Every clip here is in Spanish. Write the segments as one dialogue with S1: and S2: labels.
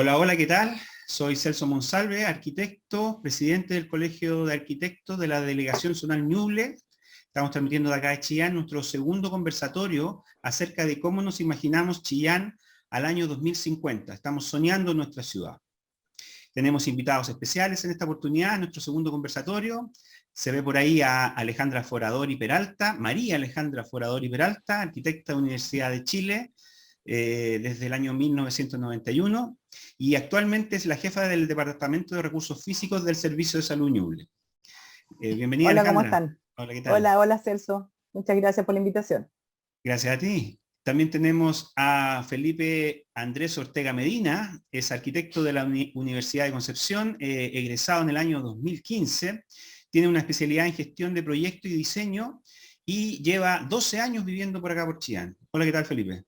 S1: Hola, hola, ¿qué tal? Soy Celso Monsalve, arquitecto, presidente del Colegio de Arquitectos de la Delegación Zonal Ñuble. Estamos transmitiendo de acá de Chillán nuestro segundo conversatorio acerca de cómo nos imaginamos Chillán al año 2050. Estamos soñando nuestra ciudad. Tenemos invitados especiales en esta oportunidad, en nuestro segundo conversatorio. Se ve por ahí a Alejandra Forador y Peralta, María Alejandra Forador y Peralta, arquitecta de la Universidad de Chile, desde el año 1991 y actualmente es la jefa del Departamento de Recursos Físicos del Servicio de Salud Ñuble. Bienvenida,
S2: Hola, ¿cómo
S1: Alejandra.
S2: están?
S1: Hola, ¿qué tal?
S2: Hola, Celso. Muchas gracias por la invitación.
S1: Gracias a ti. También tenemos a Felipe Andrés Ortega Medina, es arquitecto de la Universidad de Concepción, egresado en el año 2015, tiene una especialidad en gestión de proyectos y diseño y lleva 12 años viviendo por acá por Chillán. Hola, ¿qué tal, Felipe?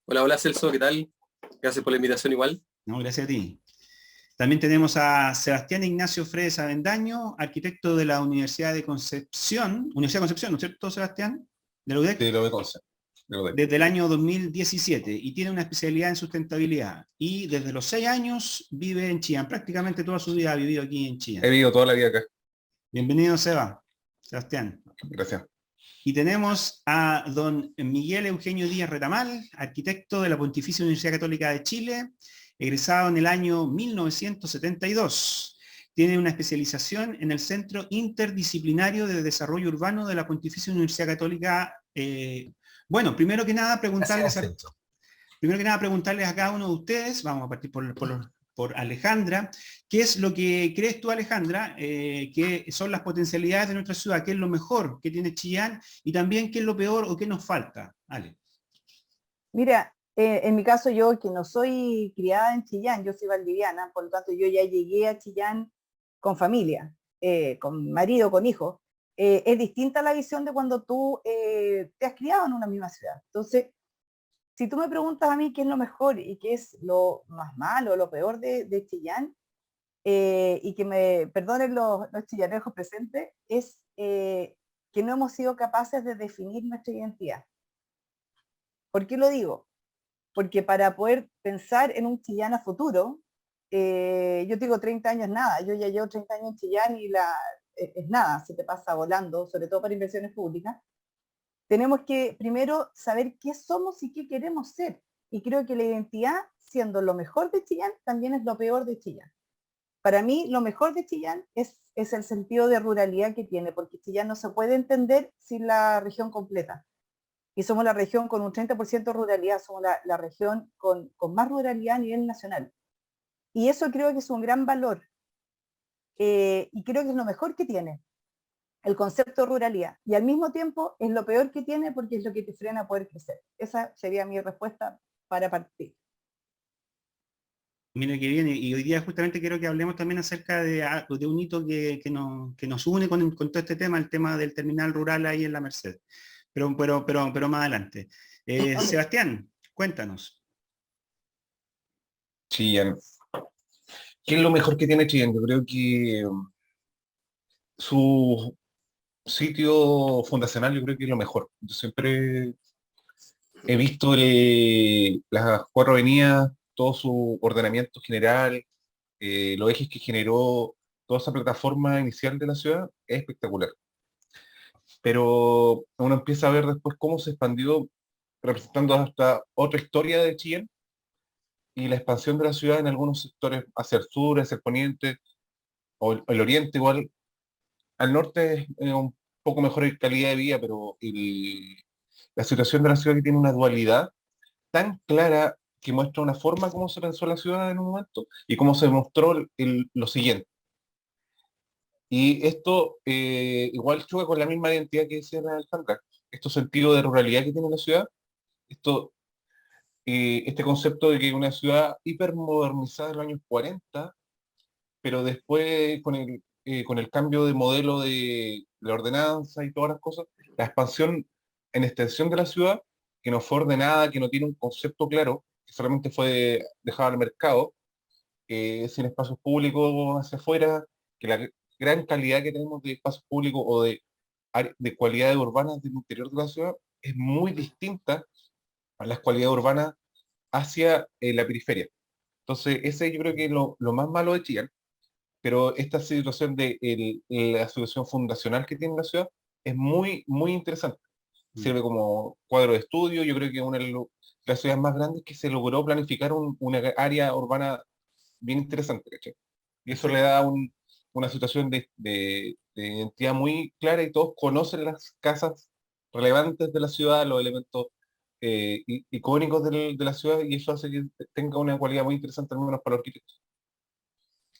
S3: Hola, hola Celso, ¿qué tal? Gracias por la invitación igual.
S1: No, gracias a ti. También tenemos a Sebastián Ignacio Fredes Avendaño, arquitecto de la Universidad de Concepción, ¿no es cierto, Sebastián? De la UDEC,
S3: De lo de Conce.
S1: desde el año 2017 y tiene una especialidad en sustentabilidad. Y desde los 6 años vive en Chillán, prácticamente toda su vida ha vivido aquí en
S3: He
S1: Chillán.
S3: vivido toda la vida acá.
S1: Bienvenido, Sebastián.
S3: Gracias.
S1: Y tenemos a don Miguel Eugenio Díaz Retamal, arquitecto de la Pontificia Universidad Católica de Chile, egresado en el año 1972. Tiene una especialización en el Centro Interdisciplinario de Desarrollo Urbano de la Pontificia Universidad Católica. Bueno, primero que nada preguntarles a cada uno de ustedes, vamos a partir por Alejandra, ¿qué es lo que crees tú, Alejandra, que son las potencialidades de nuestra ciudad? ¿Qué es lo mejor que tiene Chillán? Y también, ¿qué es lo peor o qué nos falta? Ale.
S2: Mira, en mi caso yo que no soy criada en Chillán, yo soy valdiviana, por lo tanto yo ya llegué a Chillán con familia, con marido, con hijos. Es distinta la visión de cuando tú te has criado en una misma ciudad. Entonces, si tú me preguntas a mí qué es lo mejor y qué es lo más malo, lo peor de Chillán, y que me perdonen los chillanejos presentes, es que no hemos sido capaces de definir nuestra identidad. ¿Por qué lo digo? Porque para poder pensar en un Chillán a futuro, yo digo 30 años nada, yo ya llevo 30 años en Chillán y es nada, se te pasa volando, sobre todo para inversiones públicas. Tenemos que primero saber qué somos y qué queremos ser. Y creo que la identidad, siendo lo mejor de Chillán, también es lo peor de Chillán. Para mí, lo mejor de Chillán es el sentido de ruralidad que tiene, porque Chillán no se puede entender sin la región completa. Y somos la región con un 30% de ruralidad, somos la región con más ruralidad a nivel nacional. Y eso creo que es un gran valor. Y creo que es lo mejor que tiene el concepto de ruralidad. Y al mismo tiempo es lo peor que tiene porque es lo que te frena a poder crecer. Esa sería mi respuesta para partir.
S1: Mira qué bien, y hoy día justamente quiero que hablemos también acerca de un hito que nos une con todo este tema, el tema del terminal rural ahí en la Merced. Pero más adelante.
S2: Okay.
S1: Sebastián, cuéntanos.
S3: Chillán. ¿Qué es lo mejor que tiene Chillán? Yo creo que su sitio fundacional yo creo que es lo mejor. Yo siempre he visto las cuatro avenidas, todo su ordenamiento general, los ejes que generó toda esa plataforma inicial de la ciudad, es espectacular. Pero uno empieza a ver después cómo se expandió representando hasta otra historia de Chillán y la expansión de la ciudad en algunos sectores hacia el sur, hacia el poniente o el oriente igual. Al norte es un poco mejor en calidad de vida, pero la situación de la ciudad que tiene una dualidad tan clara que muestra una forma como se pensó la ciudad en un momento y cómo se mostró lo siguiente. Y esto igual choca con la misma identidad que decía la Alejandra, estos sentidos de ruralidad que tiene la ciudad, esto, este concepto de que una ciudad hipermodernizada en los años 40, pero después con el cambio de modelo de la ordenanza y todas las cosas, la expansión en extensión de la ciudad, que no fue ordenada, que no tiene un concepto claro, que solamente fue dejado al mercado, sin espacios públicos hacia afuera, que la gran calidad que tenemos de espacios públicos o de cualidades urbanas del interior de la ciudad es muy distinta a las cualidades urbanas hacia la periferia. Entonces, ese yo creo que es lo más malo de Chillán, pero esta situación de la situación fundacional que tiene la ciudad es muy, muy interesante. Sirve como cuadro de estudio. Yo creo que una de las ciudades más grandes que se logró planificar una área urbana bien interesante, ¿cachai? Y eso le da una situación de identidad muy clara, y todos conocen las casas relevantes de la ciudad, los elementos icónicos de la ciudad, y eso hace que tenga una cualidad muy interesante, al menos para los arquitectos.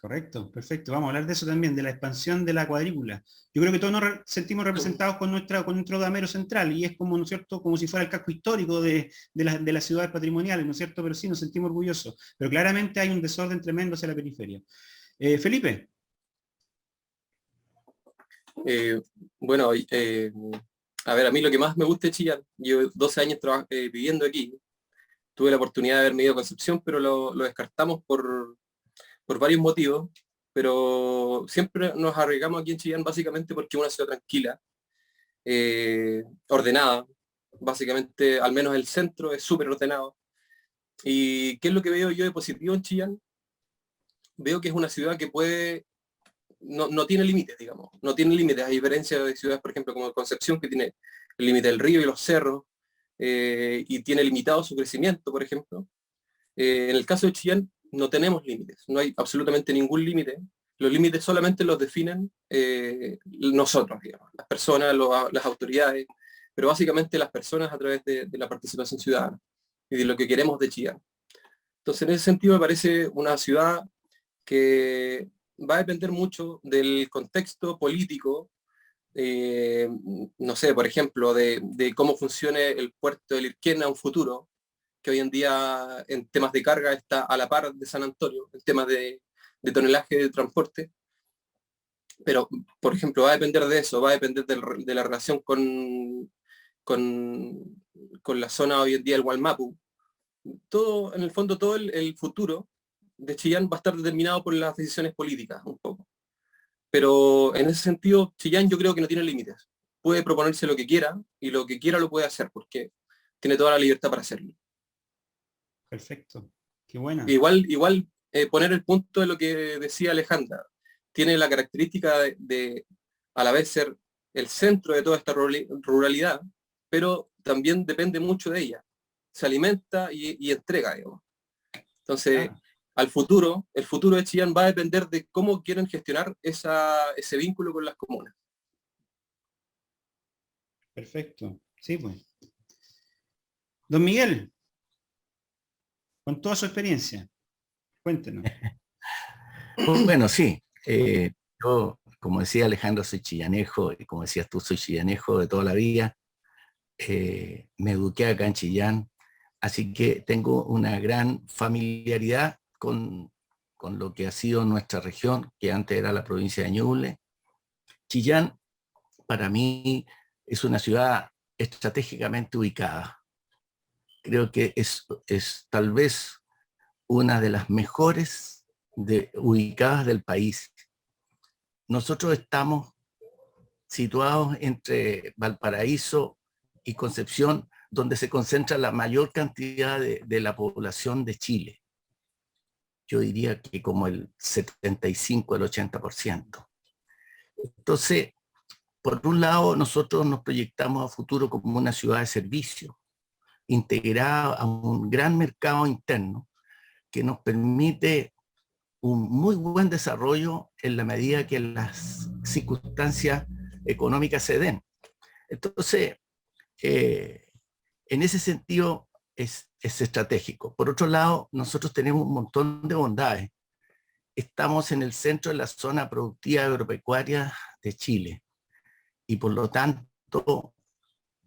S1: Correcto, perfecto. Vamos a hablar de eso también, de la expansión de la cuadrícula. Yo creo que todos sentimos representados con nuestro damero central, y es como, ¿no es cierto?, como si fuera el casco histórico de las ciudades patrimoniales, ¿no es cierto? Pero sí, nos sentimos orgullosos. Pero claramente hay un desorden tremendo hacia la periferia. Felipe.
S4: Bueno, a ver, a mí lo que más me gusta de Chillán, yo 12 años viviendo aquí, tuve la oportunidad de haberme ido a Concepción, pero lo descartamos por varios motivos, pero siempre nos arriesgamos aquí en Chillán básicamente porque es una ciudad tranquila, ordenada, básicamente, al menos el centro es súper ordenado. ¿Y qué es lo que veo yo de positivo en Chillán? Veo que es una ciudad que no tiene límites, digamos, no tiene límites, a diferencia de ciudades, por ejemplo, como Concepción, que tiene el límite del río y los cerros, y tiene limitado su crecimiento, por ejemplo. En el caso de Chillán no tenemos límites, no hay absolutamente ningún límite. Los límites solamente los definen nosotros, digamos, las personas, las autoridades, pero básicamente las personas a través de la participación ciudadana y de lo que queremos de Chillán. Entonces, en ese sentido me parece una ciudad que va a depender mucho del contexto político, no sé, por ejemplo, de cómo funcione el puerto de Lirquén a un futuro, que hoy en día en temas de carga está a la par de San Antonio, en temas de tonelaje de transporte. Pero, por ejemplo, va a depender de eso, va a depender de la relación con la zona hoy en día del Gualmapu. Todo, en el fondo, todo el futuro de Chillán va a estar determinado por las decisiones políticas, un poco. Pero en ese sentido, Chillán yo creo que no tiene límites. Puede proponerse lo que quiera, y lo que quiera lo puede hacer, porque tiene toda la libertad para hacerlo.
S1: Perfecto. Qué buena.
S4: Igual poner el punto de lo que decía Alejandra. Tiene la característica de a la vez ser el centro de toda esta ruralidad, pero también depende mucho de ella. Se alimenta y entrega, digamos. Entonces, el futuro de Chillán va a depender de cómo quieren gestionar ese vínculo con las comunas.
S1: Perfecto. Sí, pues. Don Miguel, con toda su experiencia, cuéntenos.
S5: Bueno, sí. Yo, como decía Alejandro, soy chillanejo, y como decías tú, soy chillanejo de toda la vida. Me eduqué acá en Chillán, así que tengo una gran familiaridad con lo que ha sido nuestra región, que antes era la provincia de Ñuble. Chillán, para mí, es una ciudad estratégicamente ubicada. Creo que es tal vez una de las mejores ubicadas del país. Nosotros estamos situados entre Valparaíso y Concepción, donde se concentra la mayor cantidad de la población de Chile. Yo diría que como el 75 al 80%. Entonces, por un lado, nosotros nos proyectamos a futuro como una ciudad de servicio, integrada a un gran mercado interno que nos permite un muy buen desarrollo en la medida que las circunstancias económicas se den. Entonces, en ese sentido es estratégico. Por otro lado, nosotros tenemos un montón de bondades. Estamos en el centro de la zona productiva agropecuaria de Chile, y por lo tanto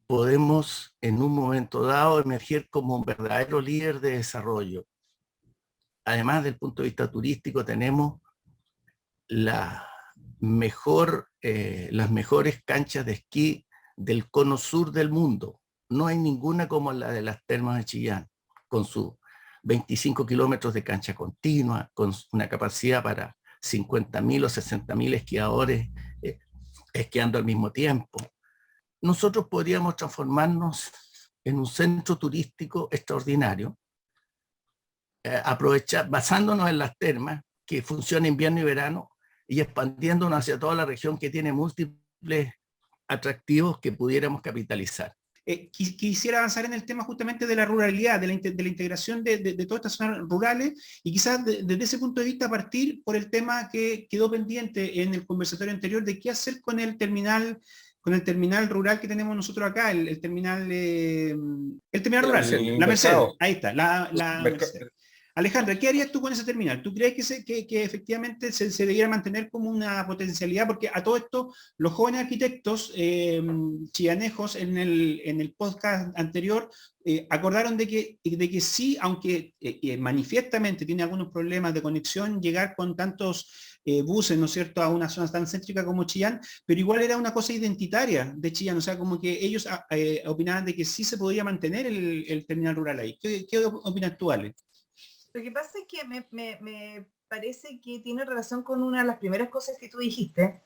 S5: podemos en un momento dado emerger como un verdadero líder de desarrollo. Además, desde el punto de vista turístico, tenemos las mejores canchas de esquí del cono sur del mundo. No hay ninguna como la de las termas de Chillán, con sus 25 kilómetros de cancha continua, con una capacidad para 50.000 o 60.000 esquiadores esquiando al mismo tiempo. Nosotros podríamos transformarnos en un centro turístico extraordinario, basándonos en las termas, que funcionan invierno y verano, y expandiéndonos hacia toda la región que tiene múltiples atractivos que pudiéramos capitalizar.
S1: Quisiera avanzar en el tema justamente de la ruralidad, de la integración de todas estas zonas rurales, y quizás desde ese punto de vista partir por el tema que quedó pendiente en el conversatorio anterior de qué hacer con el terminal rural que tenemos nosotros acá, el terminal rural, la Merced, ahí está, la Merced. Alejandra, ¿qué harías tú con ese terminal? ¿Tú crees que efectivamente se debiera mantener como una potencialidad? Porque a todo esto, los jóvenes arquitectos chillanejos en el podcast anterior acordaron de que sí, aunque manifiestamente tiene algunos problemas de conexión, llegar con tantos buses, ¿no es cierto?, a una zona tan céntrica como Chillán, pero igual era una cosa identitaria de Chillán, o sea, como que ellos opinaban de que sí se podía mantener el terminal rural ahí. ¿Qué opinas tú, Ale?
S2: Lo que pasa es que me parece que tiene relación con una de las primeras cosas que tú dijiste,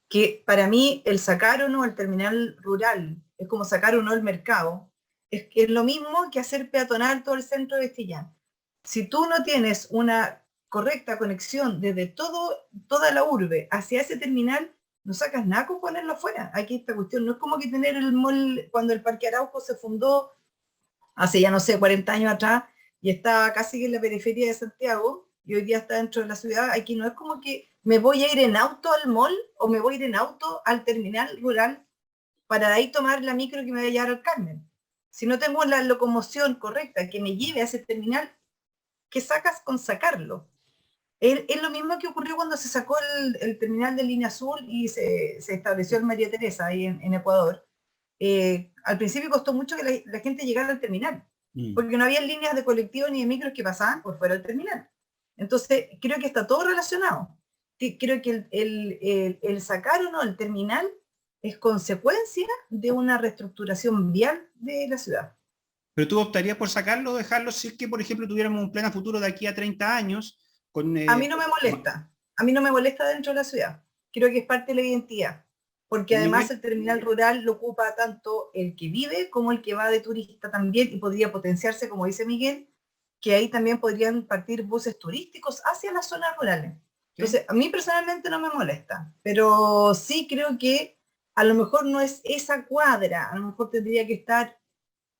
S2: que para mí el sacar o no el terminal rural es como sacar o no el mercado, es lo mismo que hacer peatonal todo el centro de Chillán. Si tú no tienes una correcta conexión desde toda la urbe hacia ese terminal, no sacas nada con ponerlo afuera. Aquí esta cuestión no es como que tener el mall cuando el Parque Arauco se fundó hace ya no sé, 40 años atrás, y está casi en la periferia de Santiago, y hoy día está dentro de la ciudad. Aquí no es como que me voy a ir en auto al mall o me voy a ir en auto al terminal rural para de ahí tomar la micro que me va a llevar al Carmen. Si no tengo la locomoción correcta que me lleve a ese terminal, ¿qué sacas con sacarlo? Es lo mismo que ocurrió cuando se sacó el terminal de Línea Azul y se estableció el María Teresa ahí en Ecuador. Al principio costó mucho que la gente llegara al terminal, porque no había líneas de colectivo ni de micros que pasaban por fuera del terminal. Entonces, creo que está todo relacionado. Creo que el sacar o no el terminal es consecuencia de una reestructuración vial de la ciudad.
S1: ¿Pero tú optarías por sacarlo o dejarlo si es que, por ejemplo, tuviéramos un plan a futuro de aquí a 30 años?
S2: A mí no me molesta. A mí no me molesta dentro de la ciudad. Creo que es parte de la identidad. Porque además el terminal rural lo ocupa tanto el que vive como el que va de turista también, y podría potenciarse, como dice Miguel, que ahí también podrían partir buses turísticos hacia las zonas rurales. Entonces, a mí personalmente no me molesta, pero sí creo que a lo mejor no es esa cuadra, a lo mejor tendría que estar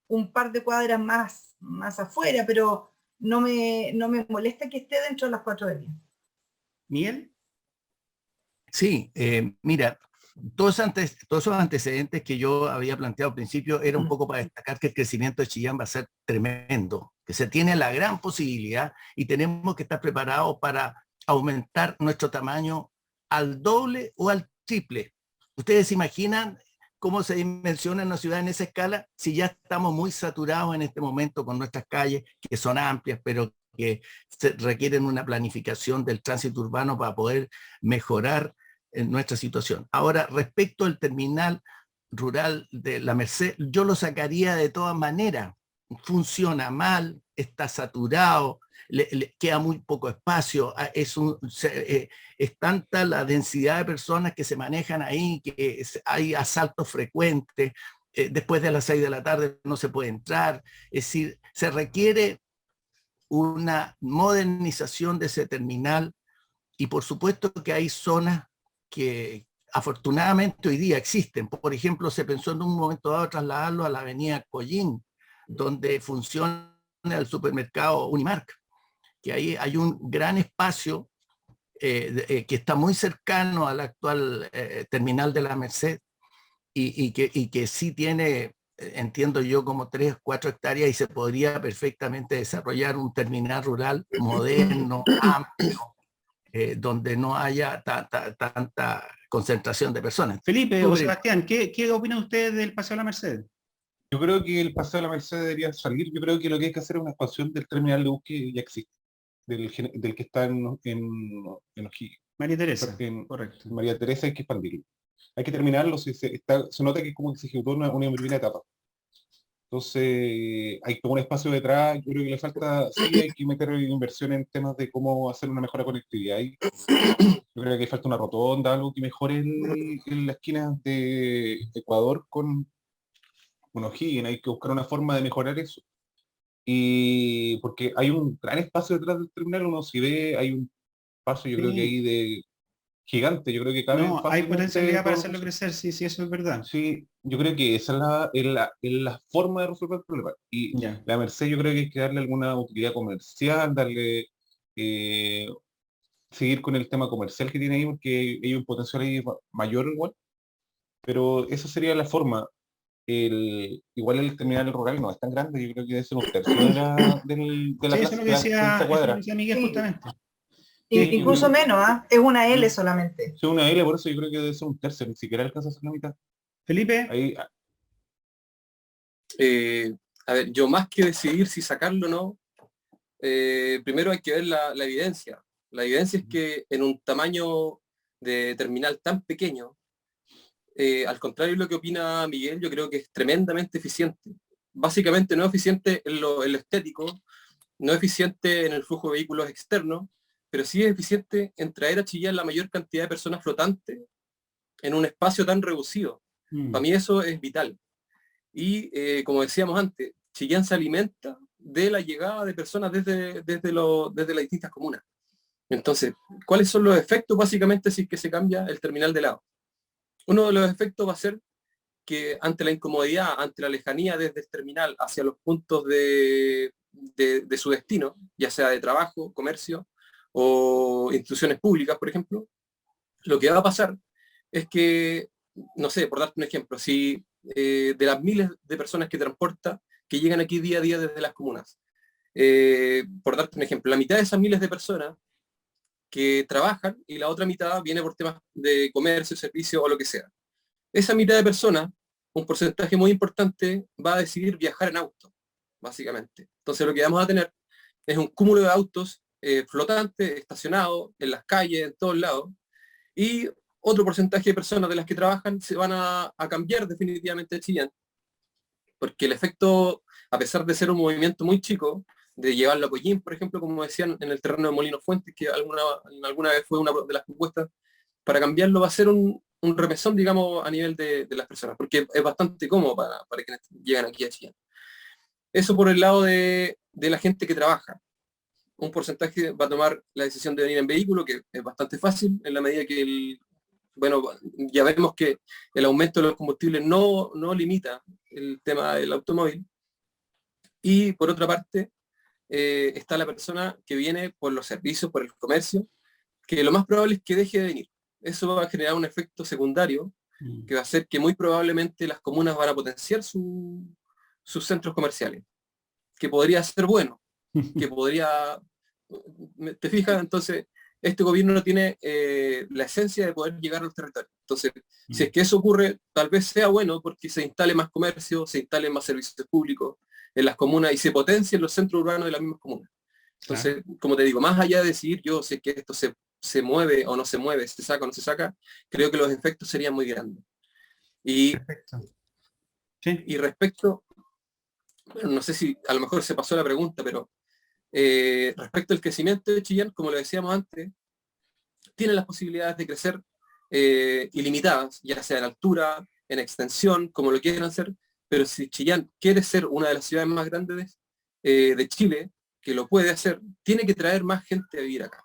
S2: un par de cuadras más afuera, pero no me molesta que esté dentro de las 4 de 10.
S1: ¿Miguel?
S5: Sí, mira, todos esos antecedentes que yo había planteado al principio era un poco para destacar que el crecimiento de Chillán va a ser tremendo, que se tiene la gran posibilidad y tenemos que estar preparados para aumentar nuestro tamaño al doble o al triple. ¿Ustedes se imaginan cómo se dimensiona una ciudad en esa escala si ya estamos muy saturados en este momento con nuestras calles, que son amplias, pero que requieren una planificación del tránsito urbano para poder mejorar en nuestra situación? Ahora, respecto al terminal rural de la Merced, yo lo sacaría de todas maneras. Funciona mal, está saturado, le queda muy poco espacio, es tanta la densidad de personas que se manejan ahí, que hay asaltos frecuentes, después de las 6 de la tarde no se puede entrar, es decir, se requiere una modernización de ese terminal, y por supuesto que hay zonas que afortunadamente hoy día existen. Por ejemplo, se pensó en un momento dado trasladarlo a la avenida Collín, donde funciona el supermercado Unimark, que ahí hay un gran espacio que está muy cercano al actual terminal de la Merced, y que sí tiene, entiendo yo, como 3 o 4 hectáreas, y se podría perfectamente desarrollar un terminal rural moderno, amplio, donde no haya tanta concentración de personas.
S1: Felipe o Sebastián, ¿qué opinan ustedes del Paseo de la Merced?
S3: Yo creo que el Paseo de la Merced debería salir. Yo creo que lo que hay que hacer es una expansión del terminal de bus que ya existe, del que está en
S1: María Teresa,
S3: correcto. María Teresa hay que expandirlo. Hay que terminarlo, se nota que como que se ejecutó una primera etapa. Entonces, hay como un espacio detrás, yo creo que le falta, sí hay que meter inversión en temas de cómo hacer una mejor conectividad. Yo creo que falta una rotonda, algo que mejore en la esquina de Ecuador con O'Higgins. Hay que buscar una forma de mejorar eso. y porque hay un gran espacio detrás del terminal, uno si ve, hay un espacio, yo creo que
S1: Sí.
S3: ahí de gigante, yo creo que caben
S1: No, hay
S3: fácilmente
S1: potencialidad para
S3: todos los
S1: hacerlo
S3: buses.
S1: crecer, sí, sí, eso es verdad.
S3: Sí, yo creo que esa es la forma de resolver el problema. Y
S1: Ya.
S3: la Merced yo creo que hay que darle alguna utilidad comercial, darle, eh, seguir con el tema comercial que tiene ahí, porque hay un potencial ahí mayor igual, pero esa sería la forma. Igual el terminal rural no es tan grande, yo creo que debe ser un tercio
S1: Sí, eso es lo que
S3: de la quinta
S1: eso es lo que
S3: cuadra.
S1: decía Miguel
S2: Sí,
S1: justamente.
S3: Sí, yo
S2: incluso
S3: creo
S2: menos, ¿ah? Es una
S3: que
S2: L solamente.
S3: es una L, por eso yo creo que debe ser un tercio, ni siquiera alcanza a ser la mitad.
S1: Felipe,
S3: Ahí,
S4: Eh, a ver, yo más que decidir si sacarlo o no, primero hay que ver la evidencia. La evidencia es que en un tamaño de terminal tan pequeño, al contrario de lo que opina Miguel, yo creo que es tremendamente eficiente. Básicamente no es eficiente en lo estético, no es eficiente en el flujo de vehículos externos, pero sí es eficiente en traer a Chillán la mayor cantidad de personas flotantes en un espacio tan reducido. Para
S1: mm,
S4: mí eso es vital. Y como decíamos antes, Chillán se alimenta de la llegada de personas desde las distintas comunas. Entonces, ¿cuáles son los efectos básicamente si es que se cambia el terminal de lado? Uno de los efectos va a ser que ante la incomodidad, ante la lejanía desde el terminal hacia los puntos de su destino, ya sea de trabajo, comercio o instituciones públicas, por ejemplo, lo que va a pasar es que, no sé, por darte un ejemplo, si de las miles de personas que transporta, que llegan aquí día a día desde las comunas, por darte un ejemplo, la mitad de esas miles de personas que trabajan y la otra mitad viene por temas de comercio, servicio o lo que sea. Esa mitad de personas, un porcentaje muy importante, va a decidir viajar en auto, básicamente. Entonces lo que vamos a tener es un cúmulo de autos flotantes, estacionados en las calles, en todos lados, y otro porcentaje de personas de las que trabajan se van a cambiar definitivamente de Chillán, porque el efecto, a pesar de ser un movimiento muy chico, de llevarlo a Coyín, por ejemplo, como decían en el terreno de Molino Fuentes, que alguna vez fue una de las propuestas, para cambiarlo va a ser un remesón, digamos, a nivel de las personas, porque es bastante cómodo para quienes llegan aquí a Chillán. Eso por el lado de la gente que trabaja. Un porcentaje va a tomar la decisión de venir en vehículo, que es bastante fácil, en la medida que bueno, ya vemos que el aumento de los combustibles no limita el tema del automóvil. Y por otra parte, está la persona que viene por los servicios, por el comercio, que lo más probable es que deje de venir. Eso va a generar un efecto secundario
S1: mm.
S4: que va a hacer que muy probablemente las comunas van a potenciar sus centros comerciales, que podría ser bueno, que podría, ¿te fijas? Entonces, este gobierno no tiene la esencia de poder llegar a los territorios. Entonces, si es que eso ocurre, tal vez sea bueno porque se instale más comercio, se instalen más servicios públicos en las comunas y se potencien los centros urbanos de las mismas comunas.
S1: Claro,
S4: Entonces, como te digo, más allá de decidir yo si es que esto se mueve o no se mueve, se saca o no se saca, creo que los efectos serían muy grandes. Y,
S1: perfecto. Sí,
S4: y respecto, bueno, no sé si a lo mejor se pasó la pregunta, pero respecto al crecimiento de Chillán, como lo decíamos antes, tiene las posibilidades de crecer ilimitadas, ya sea en altura, en extensión, como lo quieran hacer, pero si Chillán quiere ser una de las ciudades más grandes de Chile, que lo puede hacer, tiene que traer más gente a vivir acá.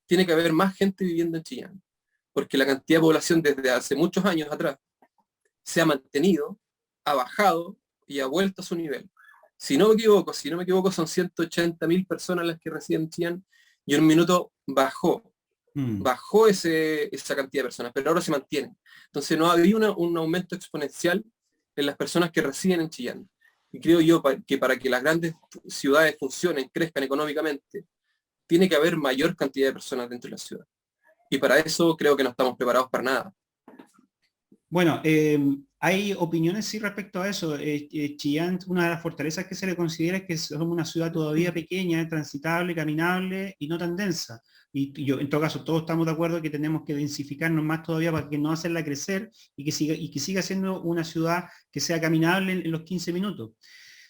S4: Tiene que haber más gente viviendo en Chillán, porque la cantidad de población desde hace muchos años atrás se ha mantenido, ha bajado y ha vuelto a su nivel. Si no me equivoco, son 180.000 personas las que residen en Chillán y en un minuto bajó esa cantidad de personas, pero ahora se mantiene. Entonces no ha habido un aumento exponencial en las personas que residen en Chillán. Y creo yo que para que las grandes ciudades funcionen, crezcan económicamente, tiene que haber mayor cantidad de personas dentro de la ciudad. Y para eso creo que no estamos preparados para nada.
S1: Bueno, hay opiniones sí respecto a eso. Chillán, una de las fortalezas que se le considera es que somos una ciudad todavía pequeña, transitable, caminable y no tan densa. Y yo, en todo caso, todos estamos de acuerdo que tenemos que densificarnos más todavía para que no hacerla crecer y que siga siendo una ciudad que sea caminable en los 15 minutos.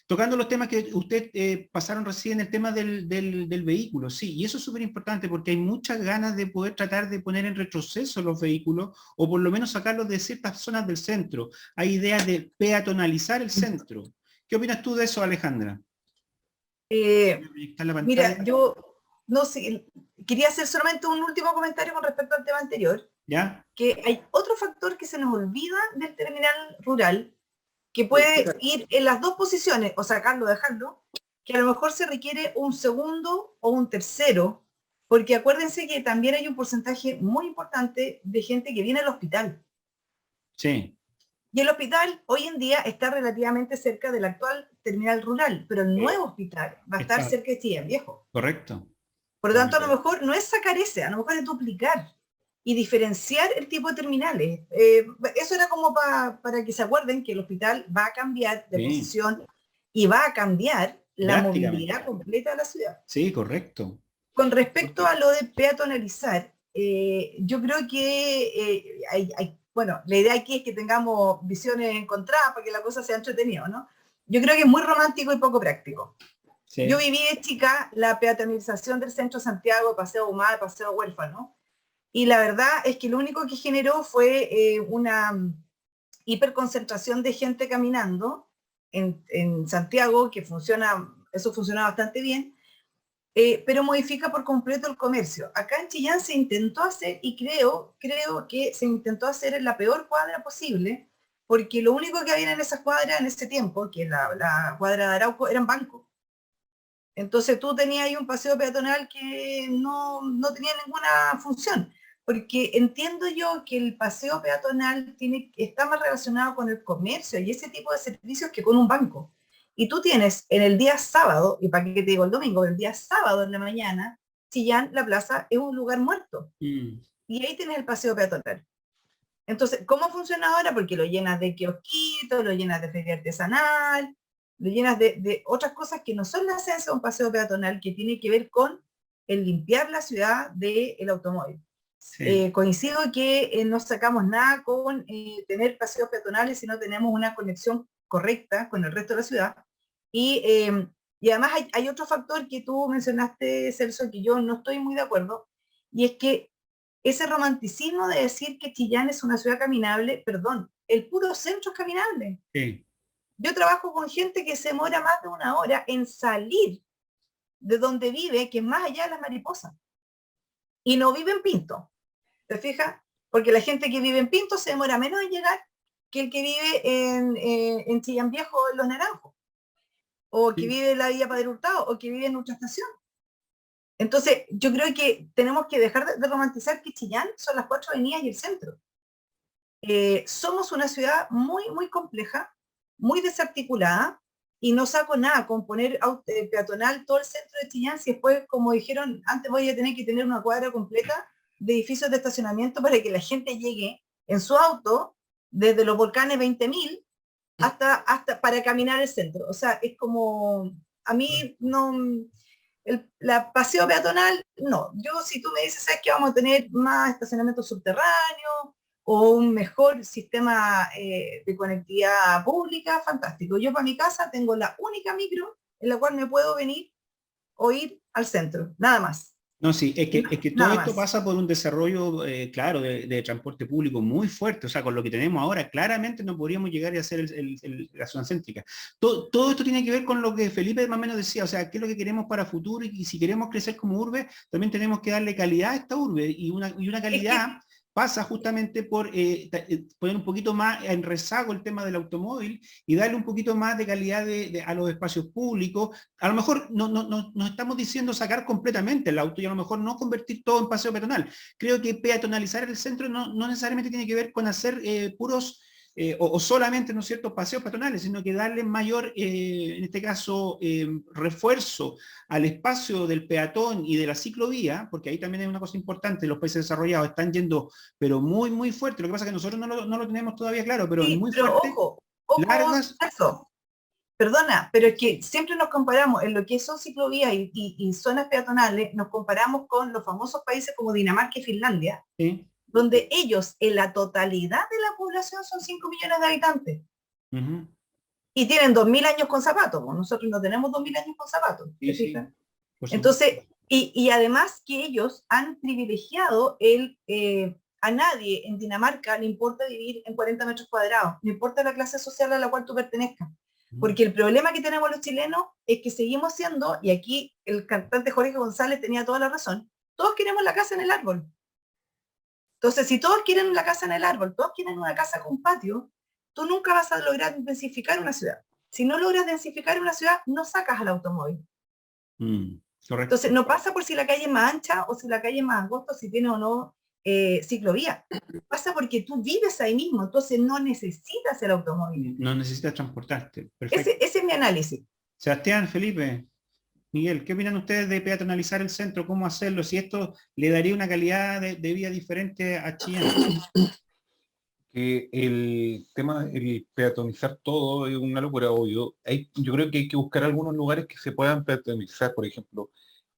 S1: Tocando los temas que usted pasaron recién, el tema del vehículo, sí, y eso es súper importante porque hay muchas ganas de poder tratar de poner en retroceso los vehículos o por lo menos sacarlos de ciertas zonas del centro. Hay ideas de peatonalizar el centro. ¿Qué opinas tú de eso, Alejandra? Proyectar la
S2: Mira,
S1: pantalla.
S2: yo no sé, quería hacer solamente un último comentario con respecto al tema anterior,
S1: ¿Ya?
S2: que hay otro factor que se nos olvida del terminal rural, que puede ir en las dos posiciones, o sacarlo o dejarlo, que a lo mejor se requiere un segundo o un tercero, porque acuérdense que también hay un porcentaje muy importante de gente que viene al hospital.
S1: Sí.
S2: Y el hospital hoy en día está relativamente cerca del actual terminal rural, pero el nuevo hospital va a estar
S1: Está
S2: cerca de Chillán Viejo.
S1: correcto.
S2: Por lo tanto, a lo mejor no es sacar ese, a lo mejor es duplicar y diferenciar el tipo de terminales. Eso era como para que se acuerden que el hospital va a cambiar de
S1: Sí.
S2: posición y va a cambiar la
S1: Drásticamente.
S2: movilidad completa de la ciudad.
S1: Sí, correcto.
S2: Con respecto a lo de peatonalizar, yo creo que bueno, la idea aquí es que tengamos visiones encontradas para que la cosa sea entretenida, ¿no? Yo creo que es muy romántico y poco práctico.
S1: Sí.
S2: Yo viví de chica la peatonalización del centro de Santiago, Paseo Ahumada, Paseo Huérfano, y la verdad es que lo único que generó fue una hiperconcentración de gente caminando en Santiago, que eso funciona bastante bien, pero modifica por completo el comercio. Acá en Chillán se intentó hacer, y creo que se intentó hacer en la peor cuadra posible, porque lo único que había en esa cuadra en ese tiempo, que la cuadra de Arauco, eran bancos. Entonces tú tenías ahí un paseo peatonal que no tenía ninguna función, porque entiendo yo que el paseo peatonal está más relacionado con el comercio y ese tipo de servicios que con un banco. Y tú tienes en el día sábado, y para qué te digo el domingo, el día sábado en la mañana, Chillán, la plaza, es un lugar muerto. Y ahí tienes el paseo peatonal. Entonces, ¿cómo funciona ahora? Porque lo llenas de kiosquitos, lo llenas de feria artesanal, lo llenas de otras cosas que no son la esencia de un paseo peatonal, que tiene que ver con el limpiar la ciudad del automóvil.
S1: Sí.
S2: Coincido que no sacamos nada con tener paseos peatonales si no tenemos una conexión correcta con el resto de la ciudad. Y además hay otro factor que tú mencionaste, Celso, que yo no estoy muy de acuerdo, y es que ese romanticismo de decir que Chillán es una ciudad caminable, perdón, el puro centro es caminable.
S1: Sí.
S2: Yo trabajo con gente que se demora más de una hora en salir de donde vive, que es más allá de las mariposas. Y no vive en Pinto, ¿te fijas? Porque la gente que vive en Pinto se demora menos en llegar que el que vive en Chillán Viejo, en Los Naranjos, o que
S1: Sí.
S2: vive en la Villa Padre Hurtado, o que vive en nuestra estación. Entonces, yo creo que tenemos que dejar de romantizar que Chillán son las 4 avenidas y el centro. Somos una ciudad muy, muy compleja, muy desarticulada, y no saco nada con poner peatonal todo el centro de Chillán si después, como dijeron, antes voy a tener que tener una cuadra completa de edificios de estacionamiento para que la gente llegue en su auto desde los Volcanes 20.000 hasta para caminar el centro. O sea, es como, a mí no... La paseo peatonal, no. Yo, si tú me dices, ¿sabes que vamos a tener más estacionamiento subterráneo o un mejor sistema de conectividad pública? Fantástico. Yo para mi casa tengo la única micro en la cual me puedo venir o ir al centro, nada más.
S1: No, sí, es que todo
S2: Nada
S1: esto
S2: más.
S1: pasa por un desarrollo, claro, de transporte público muy fuerte. O sea, con lo que tenemos ahora, claramente no podríamos llegar a hacer la zona céntrica. Todo esto tiene que ver con lo que Felipe más o menos decía, o sea, qué es lo que queremos para futuro, y si queremos crecer como urbe, también tenemos que darle calidad a esta urbe, y una calidad pasa justamente por poner un poquito más en rezago el tema del automóvil y darle un poquito más de calidad a los espacios públicos. A lo mejor no estamos diciendo sacar completamente el auto y a lo mejor no convertir todo en paseo peatonal. Creo que peatonalizar el centro no necesariamente tiene que ver con hacer puros o solamente, ¿no es cierto?, paseos peatonales, sino que darle mayor, en este caso, refuerzo al espacio del peatón y de la ciclovía, porque ahí también hay una cosa importante, los países desarrollados están yendo, pero muy, muy fuerte. Lo que pasa es que nosotros no lo tenemos todavía claro, pero
S2: Sí,
S1: muy
S2: pero
S1: fuerte,
S2: ojo,
S1: largas.
S2: eso. Perdona, pero es que siempre nos comparamos en lo que son ciclovías y zonas peatonales, nos comparamos con los famosos países como Dinamarca y Finlandia,
S1: ¿Sí?
S2: donde ellos en la totalidad de la población son 5 millones de habitantes. Y tienen 2.000 años con zapatos. Nosotros no tenemos 2.000 años con zapatos. ¿Te fijas? Entonces, y además que ellos han privilegiado a nadie en Dinamarca le importa vivir en 40 metros cuadrados, no importa la clase social a la cual tú pertenezcas. Porque el problema que tenemos los chilenos es que seguimos siendo, y aquí el cantante Jorge González tenía toda la razón, todos queremos la casa en el árbol. Entonces, si todos quieren la casa en el árbol, todos quieren una casa con patio, tú nunca vas a lograr densificar una ciudad. Si no logras densificar una ciudad, no sacas al automóvil.
S1: Correcto.
S2: Entonces, no pasa por si la calle es más ancha o si la calle es más angosta, si tiene o no ciclovía. Pasa porque tú vives ahí mismo, entonces no necesitas el automóvil.
S1: No necesitas transportarte. Perfecto.
S2: Ese es mi análisis.
S1: Sebastián, Felipe, Miguel, ¿qué opinan ustedes de peatonalizar el centro? ¿Cómo hacerlo? Si esto le daría una calidad de vida diferente a Chillán.
S3: Que el tema, el peatonizar todo es una locura, obvio. Yo creo que hay que buscar algunos lugares que se puedan peatonizar, por ejemplo,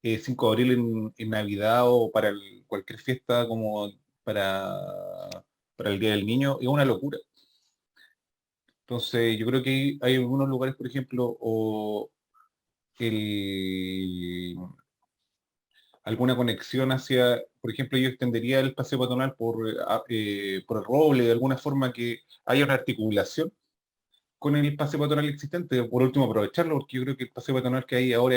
S3: 5 de abril en Navidad o para cualquier fiesta como para el Día del Niño, es una locura. Entonces, yo creo que hay algunos lugares, por ejemplo, o el, alguna conexión hacia, por ejemplo, yo extendería el paseo peatonal por el Roble, de alguna forma que haya una articulación con el paseo peatonal existente, por último aprovecharlo, porque yo creo que el paseo peatonal que hay ahora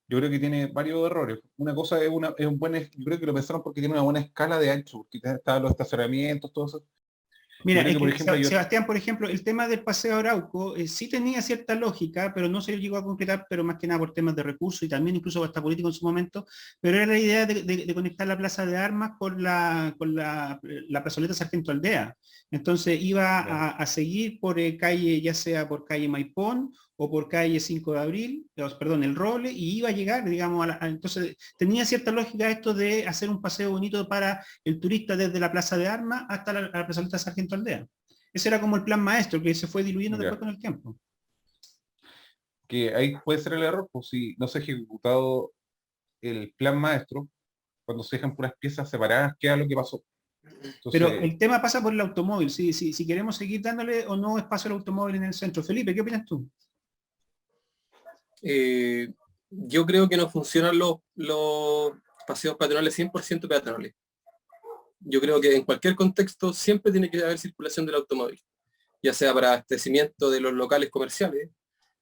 S3: yo creo que tiene varios errores. Una cosa es un buen, yo creo que lo pensaron porque tiene una buena escala de ancho, porque están los estacionamientos, todo eso.
S1: Mira,
S3: Yo creo
S1: es
S3: que, por
S1: que
S3: ejemplo,
S1: Sebastián, por ejemplo, el tema del paseo Arauco sí tenía cierta lógica, pero no se llegó a concretar, pero más que nada por temas de recursos y también incluso hasta político en su momento, pero era la idea de conectar la Plaza de Armas con la plazoleta Sargento Aldea. Entonces iba a seguir por calle, ya sea por calle Maipón o por calle 5 de Abril, perdón, el Roble, y iba a llegar, digamos, entonces tenía cierta lógica esto de hacer un paseo bonito para el turista desde la Plaza de Armas hasta la plazoleta Sargento Aldea. Ese era como el plan maestro que se fue diluyendo después con el tiempo.
S3: que ahí puede ser el error, pues si no se ha ejecutado el plan maestro, cuando se dejan puras piezas separadas, queda lo que pasó.
S1: Pero
S3: Entonces,
S1: el tema pasa por el automóvil, si queremos seguir dándole o no espacio al automóvil en el centro. Felipe, ¿qué opinas tú?
S4: Yo creo que no funcionan los paseos peatonales 100% peatonales. Yo creo que en cualquier contexto siempre tiene que haber circulación del automóvil, ya sea para abastecimiento de los locales comerciales,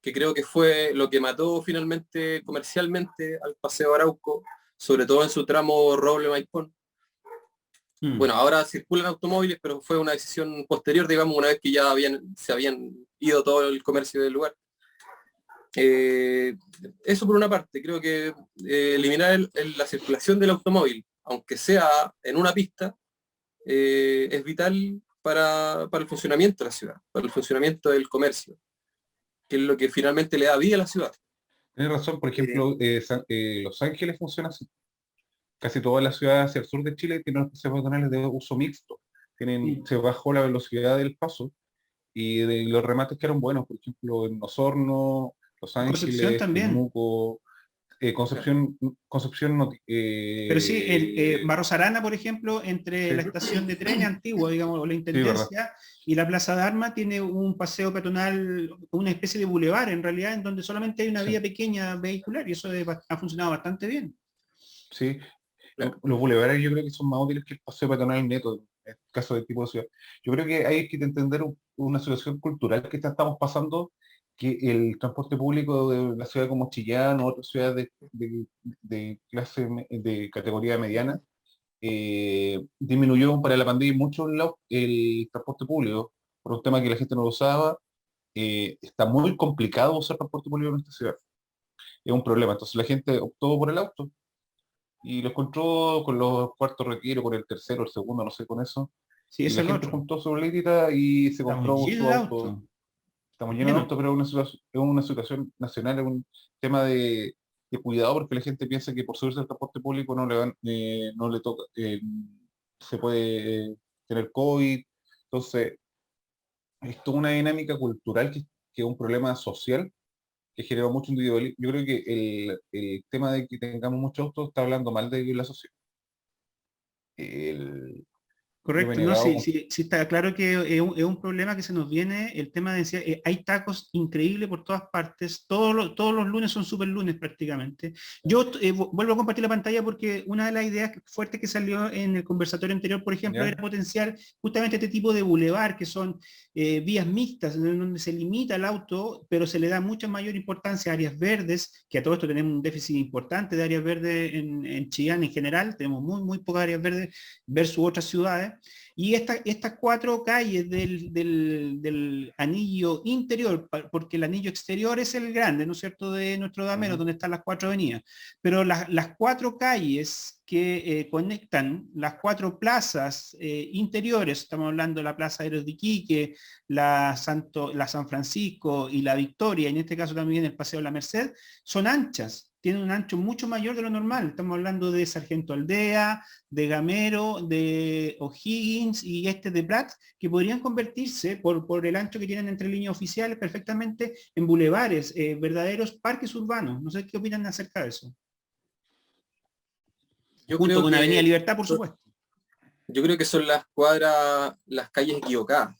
S4: que creo que fue lo que mató finalmente comercialmente al Paseo Arauco, sobre todo en su tramo Roble-Maipón. Bueno, ahora circulan automóviles, pero fue una decisión posterior, digamos, una vez que ya se habían ido todo el comercio del lugar. Eso por una parte, creo que eliminar la circulación del automóvil, aunque sea en una pista, es vital para el funcionamiento de la ciudad, para el funcionamiento del comercio, que es lo que finalmente le da vida a la ciudad.
S3: tienes razón, por ejemplo, Los Ángeles funciona así. Casi todas las ciudades hacia el sur de Chile tienen los paseos peatonales de uso mixto. Se bajó la velocidad del paso y los remates quedaron buenos, por ejemplo, en Osorno, Los
S1: Concepción
S3: Ángeles,
S1: también.
S3: Temuco, Concepción no,
S1: Pero sí, Barros Arana, por ejemplo, entre
S3: sí,
S1: la estación de trenes antigua, digamos, o la
S3: sí, verdad.
S1: Intendencia, y la Plaza de Armas tiene un paseo peatonal, una especie de bulevar, en realidad, en donde solamente hay una
S3: Sí.
S1: vía pequeña vehicular, y eso ha funcionado bastante bien.
S3: Sí,
S4: Claro.
S3: los bulevares yo creo que son más útiles que el paseo peatonal neto, en el caso de tipo de ciudad. Yo creo que hay que entender una situación cultural que estamos pasando, que el transporte público de la ciudad como Chillán o otras ciudades de clase, de categoría mediana, disminuyó para la pandemia mucho el transporte público, por un tema que la gente no lo usaba. Está muy complicado usar transporte público en esta ciudad. Es un problema. Entonces la gente optó por el auto y lo encontró con los cuartos retiro, con el tercero, el segundo, no sé, con eso.
S1: Sí,
S3: Y
S1: eso
S3: la
S1: es lo
S3: gente
S1: otro.
S3: juntó su boletita y se
S1: Estamos
S3: compró
S1: llenos
S3: su
S1: de
S3: auto.
S1: autos.
S3: Estamos llenos de autos, pero es una situación nacional, es un tema de cuidado, porque la gente piensa que por subirse al transporte público no le toca, se puede tener COVID. Entonces, es toda una dinámica cultural que es un problema social que genera mucho individualismo. Yo creo que el tema de que tengamos muchos autos está hablando mal de la sociedad.
S1: Correcto,
S3: me he
S1: no,
S3: negado
S1: sí está claro que es un problema que se nos viene, el tema de densidad, hay tacos increíbles por todas partes, todos los lunes son super lunes prácticamente. Yo vuelvo a compartir la pantalla porque una de las ideas fuertes que salió en el conversatorio anterior, por ejemplo,
S3: ¿Ya?
S1: era potenciar justamente este tipo de bulevar, que son vías mixtas, en donde se limita el auto, pero se le da mucha mayor importancia a áreas verdes, que a todo esto tenemos un déficit importante de áreas verdes en Chillán en general, tenemos muy pocas áreas verdes versus otras ciudades. Y estas 4 calles del anillo interior, porque el anillo exterior es el grande, ¿no es cierto?, de nuestro Damero, donde están las 4 avenidas. Pero las 4 calles que conectan las 4 plazas interiores, estamos hablando de la Plaza Héroes de Iquique, la San Francisco y la Victoria, y en este caso también el Paseo de la Merced, son anchas. Tienen un ancho mucho mayor de lo normal. Estamos hablando de Sargento Aldea, de Gamero, de O'Higgins y de Prat, que podrían convertirse por el ancho que tienen entre líneas oficiales perfectamente en bulevares, verdaderos parques urbanos. No sé qué opinan acerca de eso.
S4: Yo
S1: Junto
S4: creo
S1: con
S4: que,
S1: Avenida Libertad, por supuesto.
S4: yo creo que son las calles equivocadas.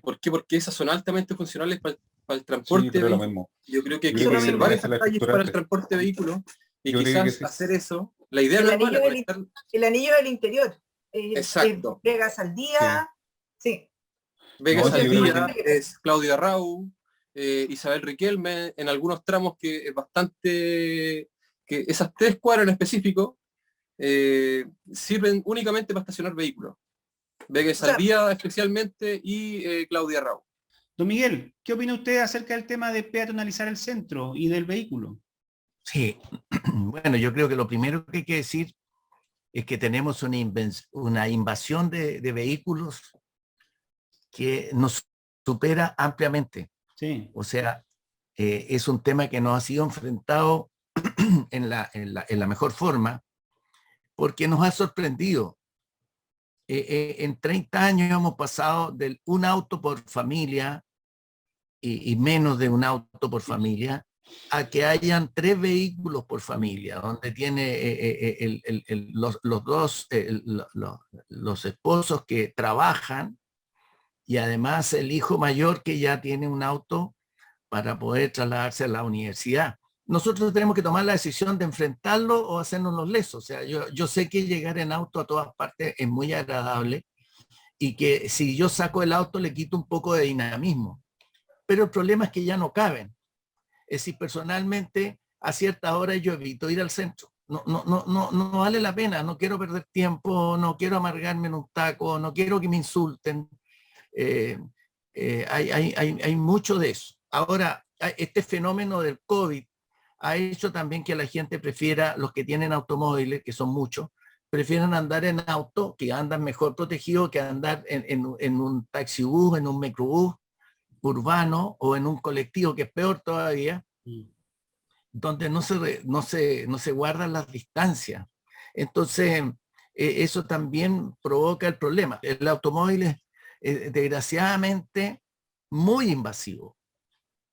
S4: ¿Por qué? Porque esas son altamente funcionales para el
S3: Sí,
S4: transporte
S3: pero
S4: de
S3: lo
S4: vehículos.
S3: mismo.
S4: Yo creo que hay
S3: Yo
S4: que
S3: creo que
S4: conservar
S3: esa
S4: esas
S3: es la
S4: calles
S3: estructura
S4: para el
S3: antes.
S4: transporte de vehículos y
S3: Yo creo que
S4: quizás
S3: sí.
S4: hacer eso. La idea
S2: El
S4: no es mala,
S2: anillo
S4: conectar.
S2: El anillo del interior.
S4: Exacto.
S2: Vegas al día. Sí.
S4: Vegas
S3: No, sí,
S4: al
S3: yo creo
S4: día,
S3: que
S4: es Claudia Rau, Isabel Riquelme, en algunos tramos que es bastante, que esas 3 cuadras en específico sirven únicamente para estacionar vehículos. Vegas
S2: O sea,
S4: al día especialmente y Claudia Rau.
S1: Don Miguel, ¿qué opina usted acerca del tema de peatonalizar el centro y del vehículo?
S5: Sí, bueno, yo creo que lo primero que hay que decir es que tenemos una invasión de vehículos que nos supera ampliamente.
S1: Sí.
S5: O sea, es un tema que nos ha sido enfrentado en la mejor forma, porque nos ha sorprendido. En 30 años hemos pasado del un auto por familia y menos de un auto por familia a que hayan 3 vehículos por familia, donde tiene los esposos que trabajan y además el hijo mayor que ya tiene un auto para poder trasladarse a la universidad. Nosotros tenemos que tomar la decisión de enfrentarlo o hacernos los lesos. O sea, yo sé que llegar en auto a todas partes es muy agradable y que si yo saco el auto le quito un poco de dinamismo. Pero el problema es que ya no caben. Es decir, personalmente a cierta hora yo evito ir al centro. No vale la pena, no quiero perder tiempo, no quiero amargarme en un taco, no quiero que me insulten. Hay mucho de eso. Ahora, este fenómeno del COVID ha hecho también que la gente prefiera, los que tienen automóviles, que son muchos, prefieren andar en auto, que andan mejor protegidos que andar en un taxibús, en un microbús urbano o en un colectivo, que es peor todavía, donde no se guardan las distancias. Entonces, eso también provoca el problema. El automóvil es, desgraciadamente, muy invasivo.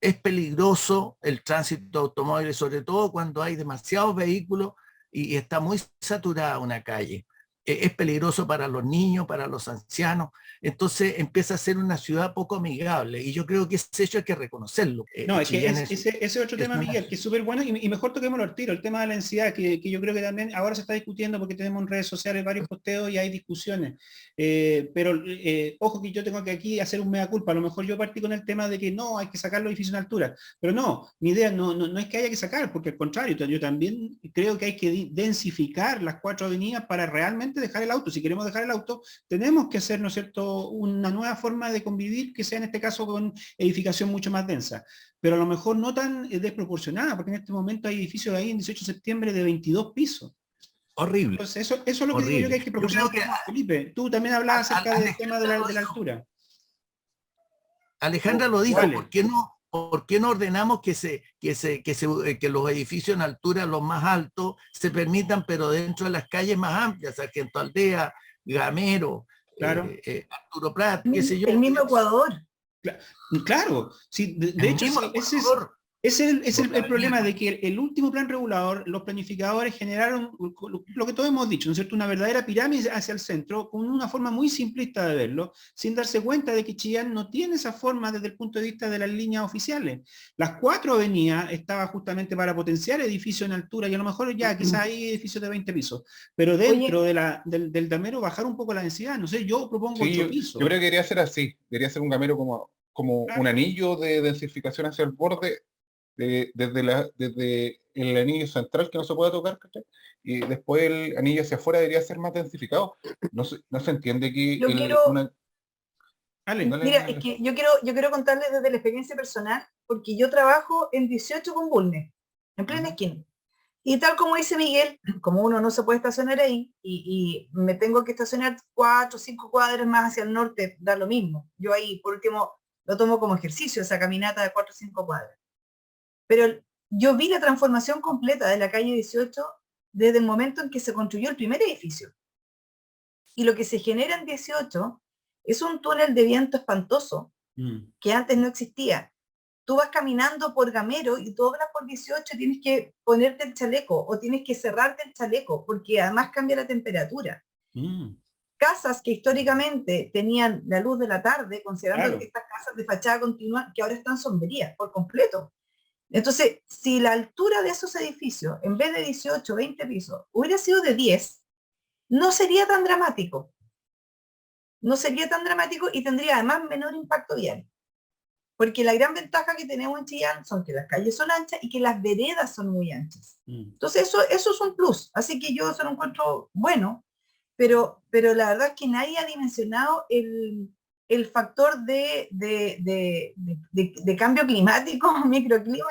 S5: Es peligroso el tránsito de automóviles, sobre todo cuando hay demasiados vehículos y está muy saturada una calle. Es peligroso para los niños, para los ancianos. Entonces empieza a ser una ciudad poco amigable y yo creo que ese hecho hay que reconocerlo.
S1: No, es que ese otro tema, Miguel, que es súper bueno y mejor toquémoslo al tiro, el tema de la densidad, que yo creo que también ahora se está discutiendo porque tenemos en redes sociales varios posteos y hay discusiones. Pero ojo que yo tengo que aquí hacer un mea culpa. A lo mejor yo partí con el tema de que no, hay que sacar los edificios en altura. Pero no, mi idea no es que haya que sacar, porque al contrario, yo también creo que hay que densificar las 4 avenidas para realmente dejar el auto. Si queremos dejar el auto, tenemos que hacer, ¿no es cierto?, una nueva forma de convivir, que sea en este caso con edificación mucho más densa, pero a lo mejor no tan desproporcionada, porque en este momento hay edificios ahí en 18 de septiembre de 22 pisos.
S5: Horrible.
S1: Entonces, eso es lo que
S5: horrible.
S1: digo yo que hay que proporcionar. Felipe, tú también hablabas acerca del tema de la altura.
S5: Alejandra lo dijo,
S1: Vale.
S5: ¿por qué no ordenamos que los edificios en altura, los más altos, se permitan, pero dentro de las calles más amplias, Sargento Aldea, Gamero,
S1: Claro.
S5: Arturo Prat, qué sé yo?
S2: El mismo Ecuador.
S1: Claro, sí, de hecho, ese es, Es el problema de que el último plan regulador, los planificadores generaron lo que todos hemos dicho, ¿no es cierto? Una verdadera pirámide hacia el centro, con una forma muy simplista de verlo, sin darse cuenta de que Chillán no tiene esa forma desde el punto de vista de las líneas oficiales. Las 4 avenidas estaban justamente para potenciar edificios en altura, y a lo mejor ya quizás hay edificios de 20 pisos, pero dentro del damero bajar un poco la densidad. No sé, yo propongo
S3: Sí,
S1: 8 pisos.
S3: yo creo que debería ser así, debería ser un gamero como
S1: Claro.
S3: un anillo de densificación hacia el borde, desde el anillo central que no se puede tocar, ¿cachai? Y después el anillo hacia afuera debería ser más densificado. No se entiende que
S2: Yo quiero,
S1: Dale.
S2: mira, es que yo quiero contarles desde la experiencia personal, porque yo trabajo en 18 con Bulnes, en plena esquina. Y tal como dice Miguel, como uno no se puede estacionar ahí, y me tengo que estacionar 4 o 5 cuadras más hacia el norte, da lo mismo. Yo ahí, por último, lo tomo como ejercicio, esa caminata de 4 o 5 cuadras. Pero yo vi la transformación completa de la calle 18 desde el momento en que se construyó el primer edificio. Y lo que se genera en 18 es un túnel de viento espantoso, que antes no existía. Tú vas caminando por Gamero y tú hablas por 18, tienes que ponerte el chaleco o tienes que cerrarte el chaleco, porque además cambia la temperatura. Casas que históricamente tenían la luz de la tarde, considerando
S1: Claro.
S2: que estas casas de fachada continua, que ahora están sombrías por completo. Entonces, si la altura de esos edificios, en vez de 18, 20 pisos, hubiera sido de 10, no sería tan dramático. No sería tan dramático y tendría además menor impacto vial. Porque la gran ventaja que tenemos en Chillán son que las calles son anchas y que las veredas son muy anchas. Entonces eso es un plus. Así que yo se lo encuentro bueno, pero la verdad es que nadie ha dimensionado el factor de cambio climático, microclima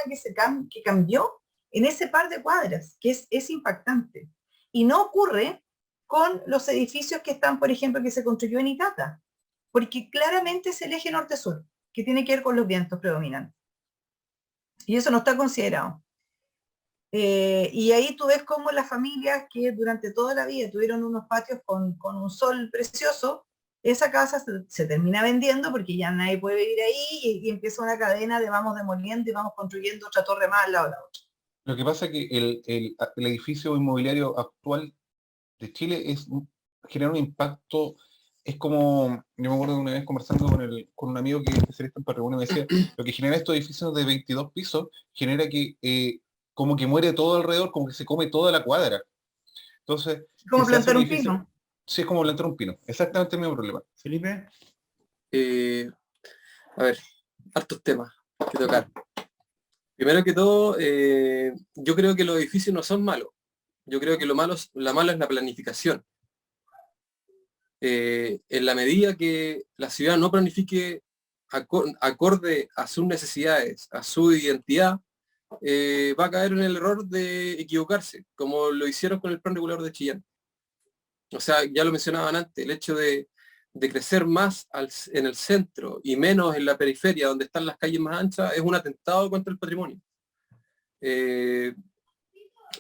S2: que cambió en ese par de cuadras, que es impactante. Y no ocurre con los edificios que están, por ejemplo, que se construyó en Itata, porque claramente es el eje norte-sur, que tiene que ver con los vientos predominantes. Y eso no está considerado. Y ahí tú ves cómo las familias que durante toda la vida tuvieron unos patios con un sol precioso, esa casa se termina vendiendo porque ya nadie puede vivir ahí y empieza una cadena de vamos demoliendo y vamos construyendo otra torre más al lado de la otra.
S3: Lo que pasa es que el edificio inmobiliario actual de Chile genera un impacto. Es como, yo me acuerdo de una vez conversando con un amigo que es especialista en patrimonio, me decía, lo que genera estos edificios de 22 pisos, genera que como que muere todo alrededor, como que se come toda la cuadra. Entonces,
S2: Como
S3: si se hace
S2: plantar un
S3: edificio,
S2: pino.
S3: sí, es como plantar un pino. Exactamente el mismo problema.
S1: Felipe.
S4: A ver, hartos temas que tocar. Primero que todo, yo creo que los edificios no son malos. Yo creo que la mala es la planificación. En la medida que la ciudad no planifique acorde a sus necesidades, a su identidad, va a caer en el error de equivocarse, como lo hicieron con el plan regulador de Chillán. O sea, ya lo mencionaban antes, el hecho de crecer más en el centro y menos en la periferia, donde están las calles más anchas, es un atentado contra el patrimonio.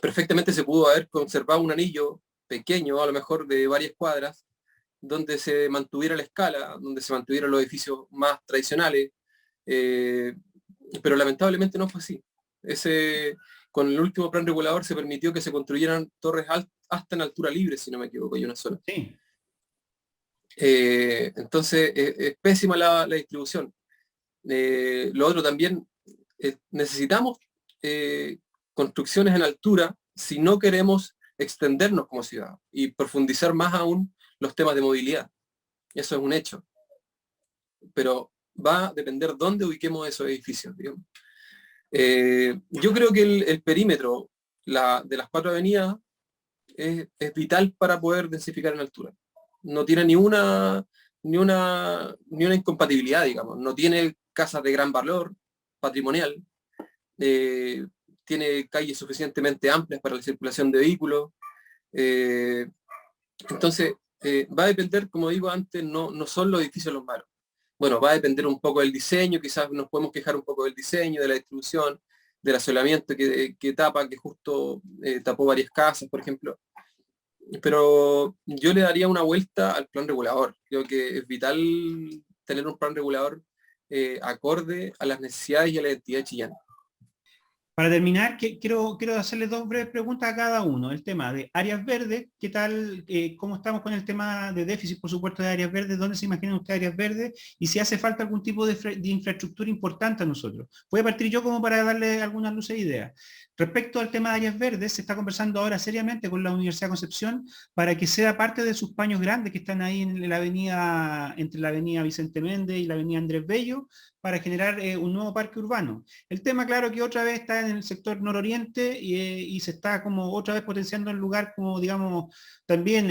S4: Perfectamente se pudo haber conservado un anillo pequeño, a lo mejor de varias cuadras, donde se mantuviera la escala, donde se mantuvieran los edificios más tradicionales, pero lamentablemente no fue así. Con el último plan regulador se permitió que se construyeran torres hasta en altura libre, si no me equivoco, hay una sola.
S1: Sí.
S4: Entonces, es pésima la distribución. Lo otro también, necesitamos construcciones en altura si no queremos extendernos como ciudad y profundizar más aún los temas de movilidad. Eso es un hecho. Pero va a depender dónde ubiquemos esos edificios, digamos. Yo creo que el perímetro de las 4 avenidas es vital para poder densificar en altura. No tiene ni una incompatibilidad, digamos. No tiene casas de gran valor patrimonial. Tiene calles suficientemente amplias para la circulación de vehículos. Entonces, va a depender, como digo antes, no son los edificios los malos. Bueno, va a depender un poco del diseño, quizás nos podemos quejar un poco del diseño, de la distribución, del asolamiento que tapa, que justo tapó varias casas, por ejemplo. Pero yo le daría una vuelta al plan regulador. Creo que es vital tener un plan regulador acorde a las necesidades y a la identidad de Chillán.
S1: Para terminar, quiero hacerles dos breves preguntas a cada uno. El tema de áreas verdes, ¿qué tal? ¿Cómo estamos con el tema de déficit, por supuesto, de áreas verdes? ¿Dónde se imaginan ustedes áreas verdes? Y si hace falta algún tipo de infraestructura importante a nosotros. Voy a partir yo como para darle algunas luces e ideas. Respecto al tema de áreas verdes, se está conversando ahora seriamente con la Universidad de Concepción para que sea parte de sus paños grandes que están ahí en la avenida, entre la avenida Vicente Méndez y la avenida Andrés Bello, para generar un nuevo parque urbano. El tema, claro, que otra vez está en el sector nororiente y se está como otra vez potenciando el lugar como, digamos, también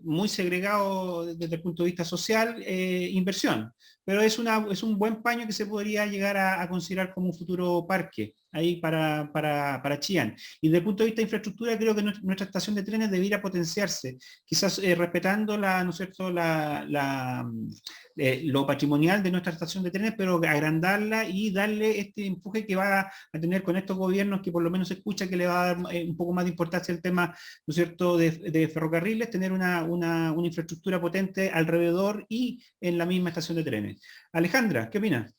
S1: muy segregado desde el punto de vista social, inversión. Pero es un buen paño que se podría llegar a considerar como un futuro parque ahí para Chillán. Y desde el punto de vista de infraestructura, creo que nuestra estación de trenes debiera potenciarse, quizás respetando ¿no es cierto?, lo patrimonial de nuestra estación de trenes, pero agrandarla y darle este empuje que va a tener con estos gobiernos, que por lo menos se escucha que le va a dar un poco más de importancia al tema, ¿no es cierto?, de ferrocarriles, tener una infraestructura potente alrededor y en la misma estación de trenes. Alejandra, ¿qué opinas?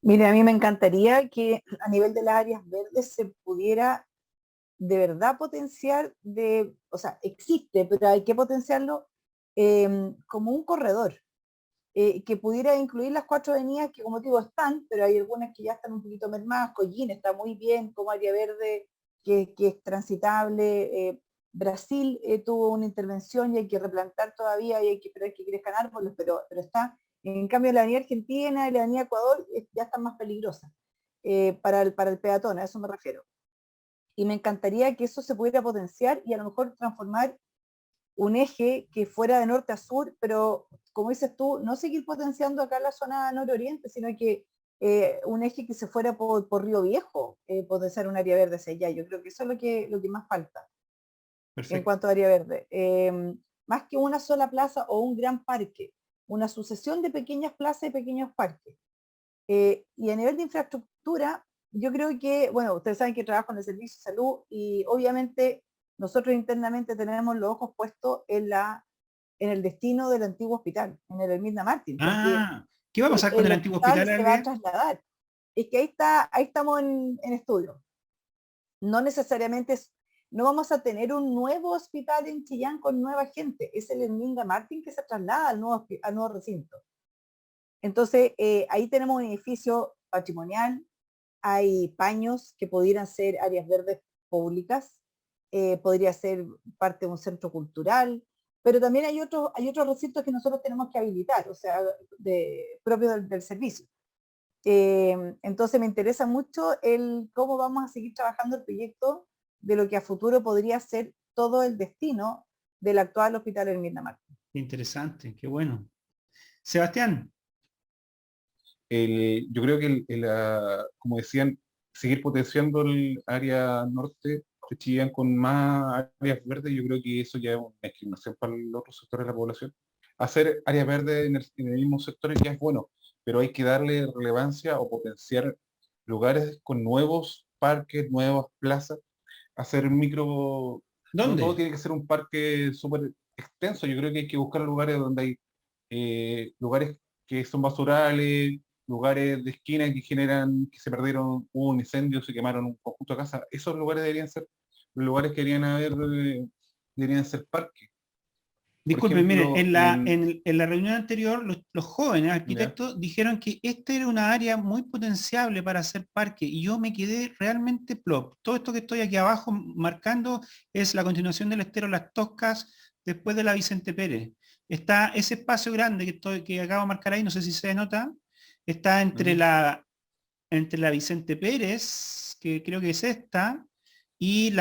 S2: Mire, a mí me encantaría que a nivel de las áreas verdes se pudiera de verdad potenciar, o sea, existe, pero hay que potenciarlo como un corredor, que pudiera incluir las 4 avenidas que, como digo, están, pero hay algunas que ya están un poquito mermadas. Collín está muy bien como área verde, que es transitable. Brasil tuvo una intervención y hay que replantar todavía y hay que esperar que crezcan árboles, pero está. En cambio, la avenida Argentina y la avenida Ecuador ya están más peligrosas para el peatón, a eso me refiero. Y me encantaría que eso se pudiera potenciar y a lo mejor transformar un eje que fuera de norte a sur, pero como dices tú, no seguir potenciando acá la zona nororiente, sino que un eje que se fuera por Río Viejo, potenciar un área verde hacia allá. Yo creo que eso es lo que más falta. Perfecto. En cuanto a área verde. Más que una sola plaza o un gran parque, una sucesión de pequeñas plazas y pequeños parques. Y a nivel de infraestructura, yo creo que, bueno, ustedes saben que trabajo en el servicio de salud y obviamente nosotros internamente tenemos los ojos puestos en el destino del antiguo hospital, en el Herminda Martín.
S1: ¿Qué va a pasar con el antiguo hospital?
S2: Se va a trasladar. Es que ahí estamos en estudio. No necesariamente, no vamos a tener un nuevo hospital en Chillán con nueva gente. Es el Herminda Martín que se traslada al nuevo recinto. Entonces, ahí tenemos un edificio patrimonial, hay paños que pudieran ser áreas verdes públicas, podría ser parte de un centro cultural, pero también hay otros recintos que nosotros tenemos que habilitar, o sea, propios del servicio. Entonces me interesa mucho cómo vamos a seguir trabajando el proyecto de lo que a futuro podría ser todo el destino del actual Hospital Herminda Martín.
S1: Qué interesante, qué bueno. Sebastián.
S3: Yo creo que, como decían, seguir potenciando el área norte de Chillán con más áreas verdes, yo creo que eso ya es una discriminación para los otros sectores de la población. Hacer áreas verdes en el mismo sector ya es bueno, pero hay que darle relevancia o potenciar lugares con nuevos parques, nuevas plazas, hacer micro...
S1: ¿Dónde?
S3: No todo tiene que ser un parque súper extenso, yo creo que hay que buscar lugares donde hay lugares que son basurales, lugares de esquina que se perdieron, hubo un incendio, se quemaron un conjunto de casas. Esos lugares deberían ser los lugares que deberían ser parques.
S1: Disculpen, miren, en la reunión anterior, los jóvenes arquitectos dijeron que esta era una área muy potenciable para hacer parque, y yo me quedé realmente plop. Todo esto que estoy aquí abajo marcando es la continuación del estero Las Toscas después de la Vicente Pérez. Está ese espacio grande que acabo de marcar ahí, no sé si se nota, está entre la Vicente Pérez, que creo que es esta, y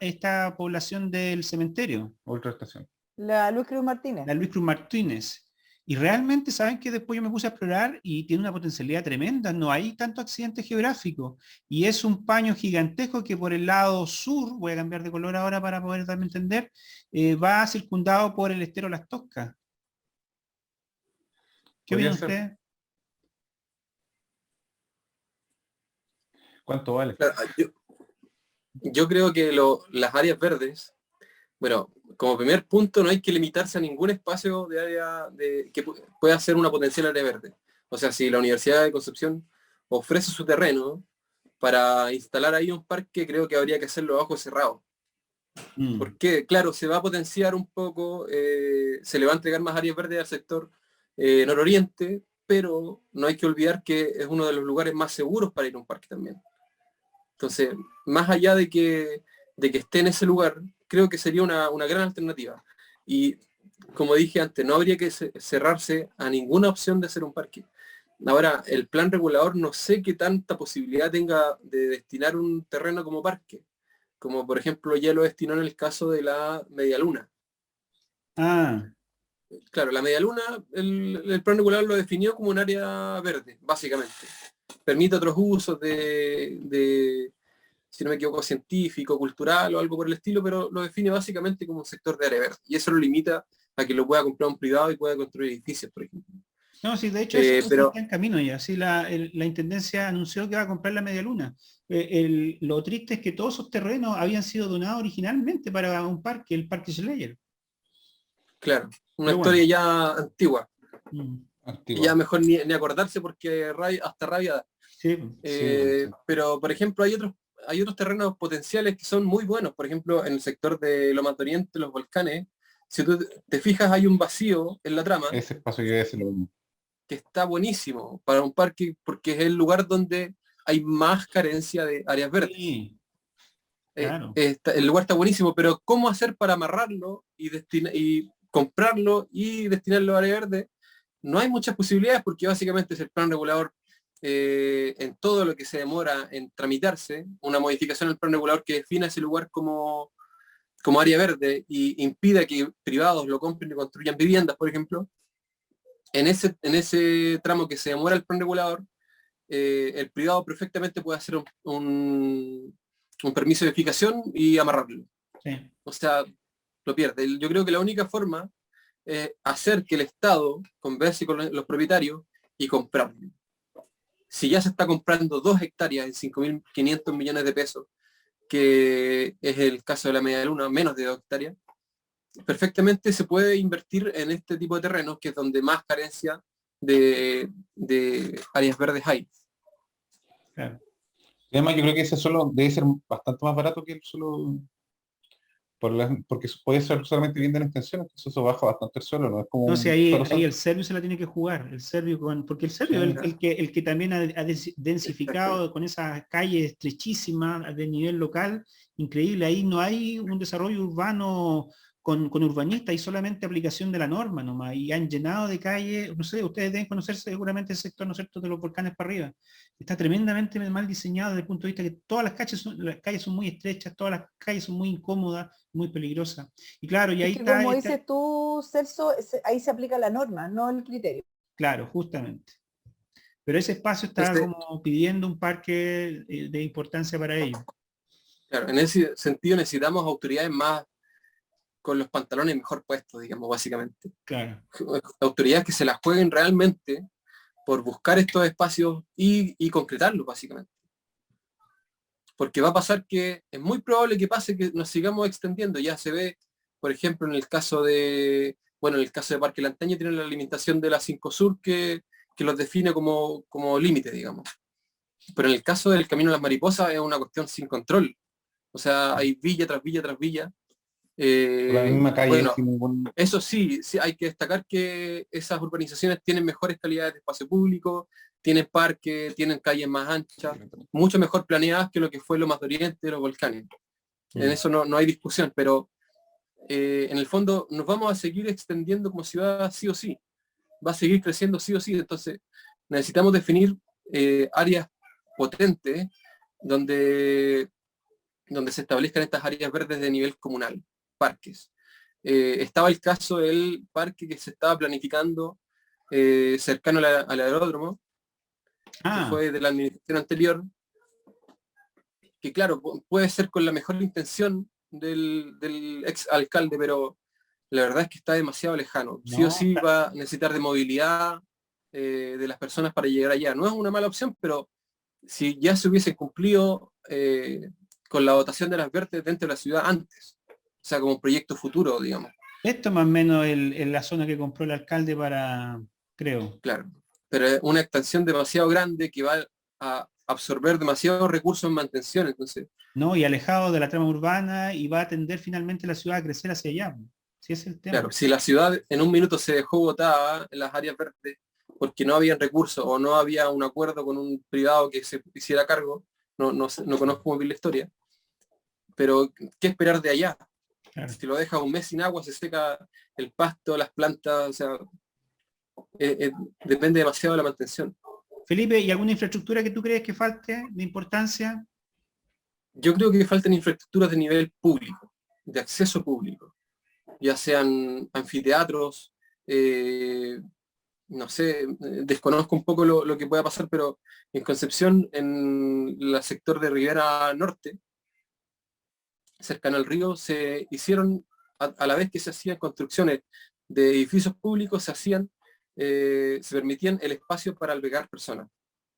S1: esta población del cementerio.
S3: Otra estación.
S2: La Luis Cruz Martínez.
S1: La Luis Cruz Martínez. Y realmente, ¿saben qué? Después yo me puse a explorar y tiene una potencialidad tremenda. No hay tanto accidente geográfico. Y es un paño gigantesco que por el lado sur, voy a cambiar de color ahora para poder darme a entender, va circundado por el estero Las Toscas. ¿Qué opinan ustedes?
S3: ¿Cuánto vale?
S4: Yo creo que las áreas verdes, bueno, como primer punto no hay que limitarse a ningún espacio de área que pueda ser una potencial área verde. O sea, si la Universidad de Concepción ofrece su terreno para instalar ahí un parque, creo que habría que hacerlo a ojos cerrados. Porque, claro, se va a potenciar un poco, se le va a entregar más áreas verdes al sector nororiente, pero no hay que olvidar que es uno de los lugares más seguros para ir a un parque también. Entonces, más allá de que esté en ese lugar, creo que sería una gran alternativa. Y como dije antes, no habría que cerrarse a ninguna opción de hacer un parque. Ahora, el plan regulador no sé qué tanta posibilidad tenga de destinar un terreno como parque, como por ejemplo ya lo destinó en el caso de la Media Luna. Claro, la Media Luna, el plan regulador lo definió como un área verde, básicamente. Permite otros usos de, si no me equivoco, científico, cultural o algo por el estilo, pero lo define básicamente como un sector de área verde. Y eso lo limita a que lo pueda comprar un privado y pueda construir edificios, por ejemplo.
S1: No, sí, de hecho eso está en camino ya. Sí, la Intendencia anunció que va a comprar la Media Luna. Lo triste es que todos esos terrenos habían sido donados originalmente para un parque, el Parque Schleyer.
S4: Claro, una historia ya antigua.
S3: Antigua.
S4: Ya mejor ni acordarse porque hasta rabia da.
S1: Sí.
S4: Pero, por ejemplo, hay otros terrenos potenciales que son muy buenos. Por ejemplo, en el sector de Lomas de Oriente, los volcanes, si tú te fijas, hay un vacío en la trama.
S3: Ese espacio que es lo mismo.
S4: Que está buenísimo para un parque porque es el lugar donde hay más carencia de áreas verdes.
S1: Sí, claro.
S4: El lugar está buenísimo, pero ¿cómo hacer para amarrarlo y comprarlo y destinarlo a área verde? No hay muchas posibilidades porque básicamente es el plan regulador en todo lo que se demora en tramitarse, una modificación al plan regulador que defina ese lugar como área verde y impida que privados lo compren y construyan viviendas, por ejemplo. En ese tramo que se demora el plan regulador, el privado perfectamente puede hacer un permiso de edificación y amarrarlo.
S1: Sí.
S4: O sea, lo pierde. Yo creo que la única forma es hacer que el Estado converse con los propietarios y comprarlo. Si ya se está comprando 2 hectáreas en 5.500 millones de pesos, que es el caso de la Media Luna, menos de 2 hectáreas, perfectamente se puede invertir en este tipo de terrenos, que es donde más carencia de áreas verdes hay.
S1: Claro.
S3: Además, yo creo que ese suelo debe ser bastante más barato que el suelo, porque puede ser solamente vivienda en extensión, entonces eso baja bastante el suelo, no es como...
S1: No sé, ahí el Servio se la tiene que jugar, porque el Servio es el que también ha densificado con esas calles estrechísimas de nivel local, increíble. Ahí no hay un desarrollo urbano con urbanistas, hay solamente aplicación de la norma nomás, y han llenado de calles, no sé, ustedes deben conocer seguramente el sector, ¿no es cierto?, de los volcanes para arriba. Está tremendamente mal diseñado desde el punto de vista que todas las calles son muy estrechas, todas las calles son muy incómodas, muy peligrosas. Y claro, y ahí está...
S2: Como dices tú, Celso, ahí se aplica la norma, no el criterio.
S1: Claro, justamente. Pero ese espacio está como pidiendo un parque de importancia para ellos.
S4: Claro, en ese sentido necesitamos autoridades más con los pantalones mejor puestos, digamos, básicamente.
S1: Claro.
S4: Autoridades que se las jueguen realmente por buscar estos espacios y concretarlos, básicamente. Porque va a pasar que es muy probable que pase que nos sigamos extendiendo. Ya se ve, por ejemplo, en el caso de Parque Lantaño tienen la limitación de la 5 Sur que los define como límite, digamos. Pero en el caso del Camino de las Mariposas es una cuestión sin control. O sea, hay villa tras villa tras villa.
S3: La misma calle,
S4: bueno,
S3: sin ningún...
S4: Eso sí, hay que destacar que esas urbanizaciones tienen mejores calidades de espacio público, tienen parques, tienen calles más anchas, mucho mejor planeadas que lo que fue Lomas de Oriente de los volcanes. En eso no hay discusión, pero en el fondo nos vamos a seguir extendiendo como ciudad sí o sí. Va a seguir creciendo sí o sí, entonces necesitamos definir áreas potentes donde se establezcan estas áreas verdes de nivel comunal, parques. Estaba el caso del parque que se estaba planificando cercano al aeródromo, que fue de la administración anterior, que claro, puede ser con la mejor intención del ex alcalde, pero la verdad es que está demasiado lejano. Sí o sí va a necesitar de movilidad de las personas para llegar allá. No es una mala opción, pero si ya se hubiese cumplido con la dotación de las vertes dentro de la ciudad antes, o sea, como un proyecto futuro, digamos.
S1: Esto más o menos en la zona que compró el alcalde para, creo.
S4: Claro, pero es una extensión demasiado grande que va a absorber demasiados recursos en mantención. Entonces,
S1: ¿no? Y alejado de la trama urbana, y va a tender finalmente la ciudad a crecer hacia allá. Si es el tema.
S4: claro, si la ciudad en un minuto se dejó botada en las áreas verdes porque no habían recursos o no había un acuerdo con un privado que se hiciera cargo, no conozco muy bien la historia, pero ¿qué esperar de allá?
S1: Claro.
S4: Si lo dejas un mes sin agua, se seca el pasto, las plantas, o sea, depende demasiado de la mantención.
S1: Felipe, ¿y alguna infraestructura que tú crees que falte de importancia?
S4: Yo creo que faltan infraestructuras de nivel público, de acceso público, ya sean anfiteatros, no sé, desconozco un poco lo que pueda pasar, pero en Concepción, en el sector de Rivera Norte, cercano al río, se hicieron, a la vez que se hacían construcciones de edificios públicos, se permitían el espacio para albergar personas.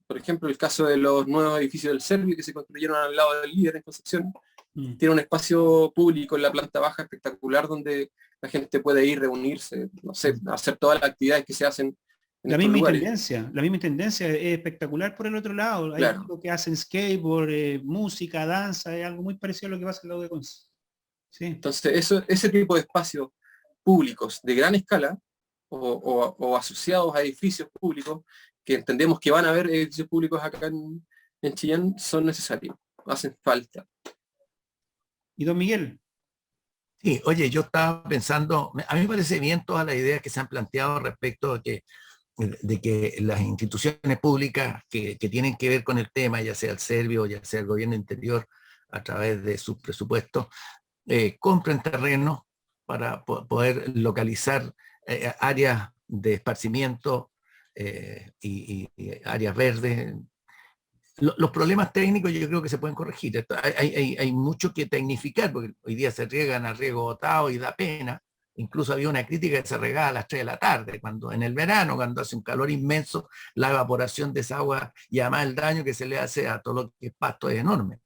S4: Por ejemplo, el caso de los nuevos edificios del Servio que se construyeron al lado del Líder en Concepción, tiene un espacio público en la planta baja espectacular donde la gente puede ir, reunirse, no sé, hacer todas las actividades que se hacen en
S1: La
S4: estos
S1: misma
S4: lugares.
S1: intendencia es espectacular por el otro lado. Hay
S4: Claro.
S1: chicos que hacen skateboard, música, danza, es algo muy parecido a lo que pasa en la U de Conce. Sí.
S4: Entonces, ese tipo de espacios públicos de gran escala o asociados a edificios públicos, que entendemos que van a haber edificios públicos acá en Chillán, son necesarios, hacen falta.
S1: ¿Y don Miguel?
S5: Sí, oye, yo estaba pensando, a mí me parece bien todas las ideas que se han planteado respecto de que las instituciones públicas que tienen que ver con el tema, ya sea el Servio, ya sea el gobierno interior, a través de sus presupuestos, compren terrenos para poder localizar áreas de esparcimiento y áreas verdes. Los problemas técnicos yo creo que se pueden corregir. Hay mucho que tecnificar, porque hoy día se riegan a riego botado y da pena. Incluso había una crítica que se regaba a las 3 de la tarde, cuando en el verano, cuando hace un calor inmenso, la evaporación de esa agua y además el daño que se le hace a todo lo que es pasto es enorme,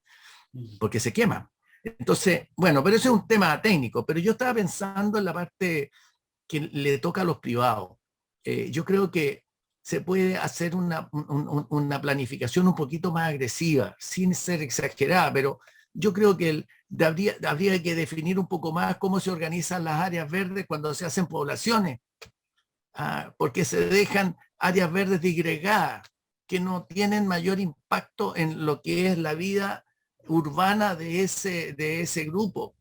S5: porque se quema. Entonces, bueno, pero ese es un tema técnico, pero yo estaba pensando en la parte que le toca a los privados. Yo creo que se puede hacer una planificación un poquito más agresiva, sin ser exagerada, pero yo creo que habría que definir un poco más cómo se organizan las áreas verdes cuando se hacen poblaciones, porque se dejan áreas verdes disgregadas, que no tienen mayor impacto en lo que es la vida urbana de ese grupo.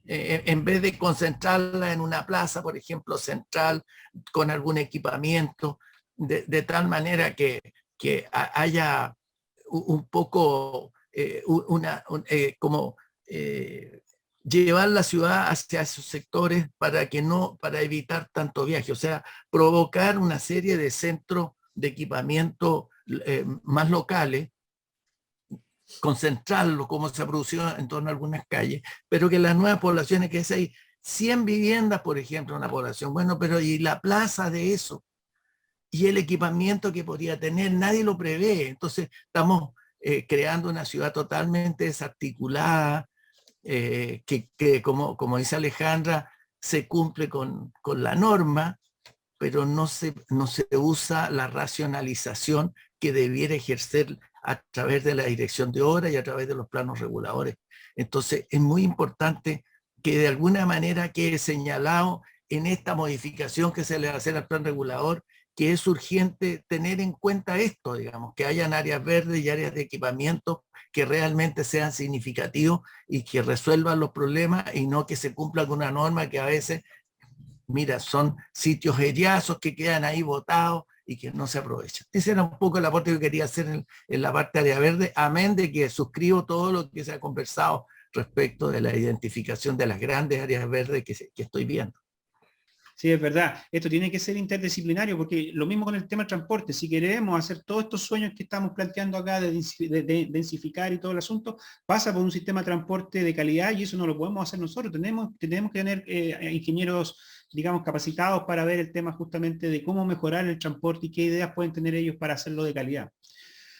S5: En vez de concentrarla en una plaza, por ejemplo, central, con algún equipamiento, de tal manera que haya un poco llevar la ciudad hacia esos sectores para evitar tanto viaje, o sea, provocar una serie de centros de equipamiento más locales, concentrarlo como se ha producido en torno a algunas calles, pero que las nuevas poblaciones, que hay 100 viviendas, por ejemplo, en una población, bueno, pero ¿y la plaza de eso? Y el equipamiento que podría tener, nadie lo prevé. Entonces estamos creando una ciudad totalmente desarticulada, que como dice Alejandra, se cumple con la norma, pero no se usa la racionalización que debiera ejercer a través de la dirección de obra y a través de los planos reguladores. Entonces es muy importante que de alguna manera quede señalado en esta modificación que se le va a hacer al plan regulador, que es urgente tener en cuenta esto, digamos, que hayan áreas verdes y áreas de equipamiento que realmente sean significativos y que resuelvan los problemas, y no que se cumpla con una norma que a veces, mira, son sitios heriazos que quedan ahí botados y que no se aprovechan. Ese era un poco el aporte que quería hacer en la parte área verde, amén de que suscribo todo lo que se ha conversado respecto de la identificación de las grandes áreas verdes que estoy viendo.
S1: Sí, es verdad. Esto tiene que ser interdisciplinario, porque lo mismo con el tema del transporte. Si queremos hacer todos estos sueños que estamos planteando acá de densificar y todo el asunto, pasa por un sistema de transporte de calidad, y eso no lo podemos hacer nosotros. Tenemos que tener ingenieros, digamos, capacitados para ver el tema justamente de cómo mejorar el transporte y qué ideas pueden tener ellos para hacerlo de calidad.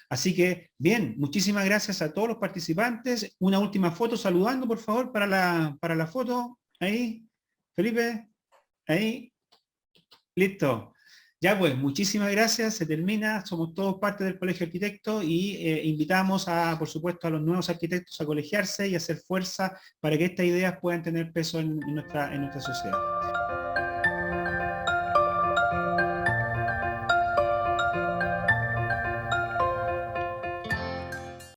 S1: Así que, bien, muchísimas gracias a todos los participantes. Una última foto saludando, por favor, para la foto. Ahí, Felipe. Ahí, listo. Ya pues, muchísimas gracias, se termina, somos todos parte del Colegio de Arquitectos y invitamos por supuesto, a los nuevos arquitectos a colegiarse y hacer fuerza para que estas ideas puedan tener peso en nuestra sociedad.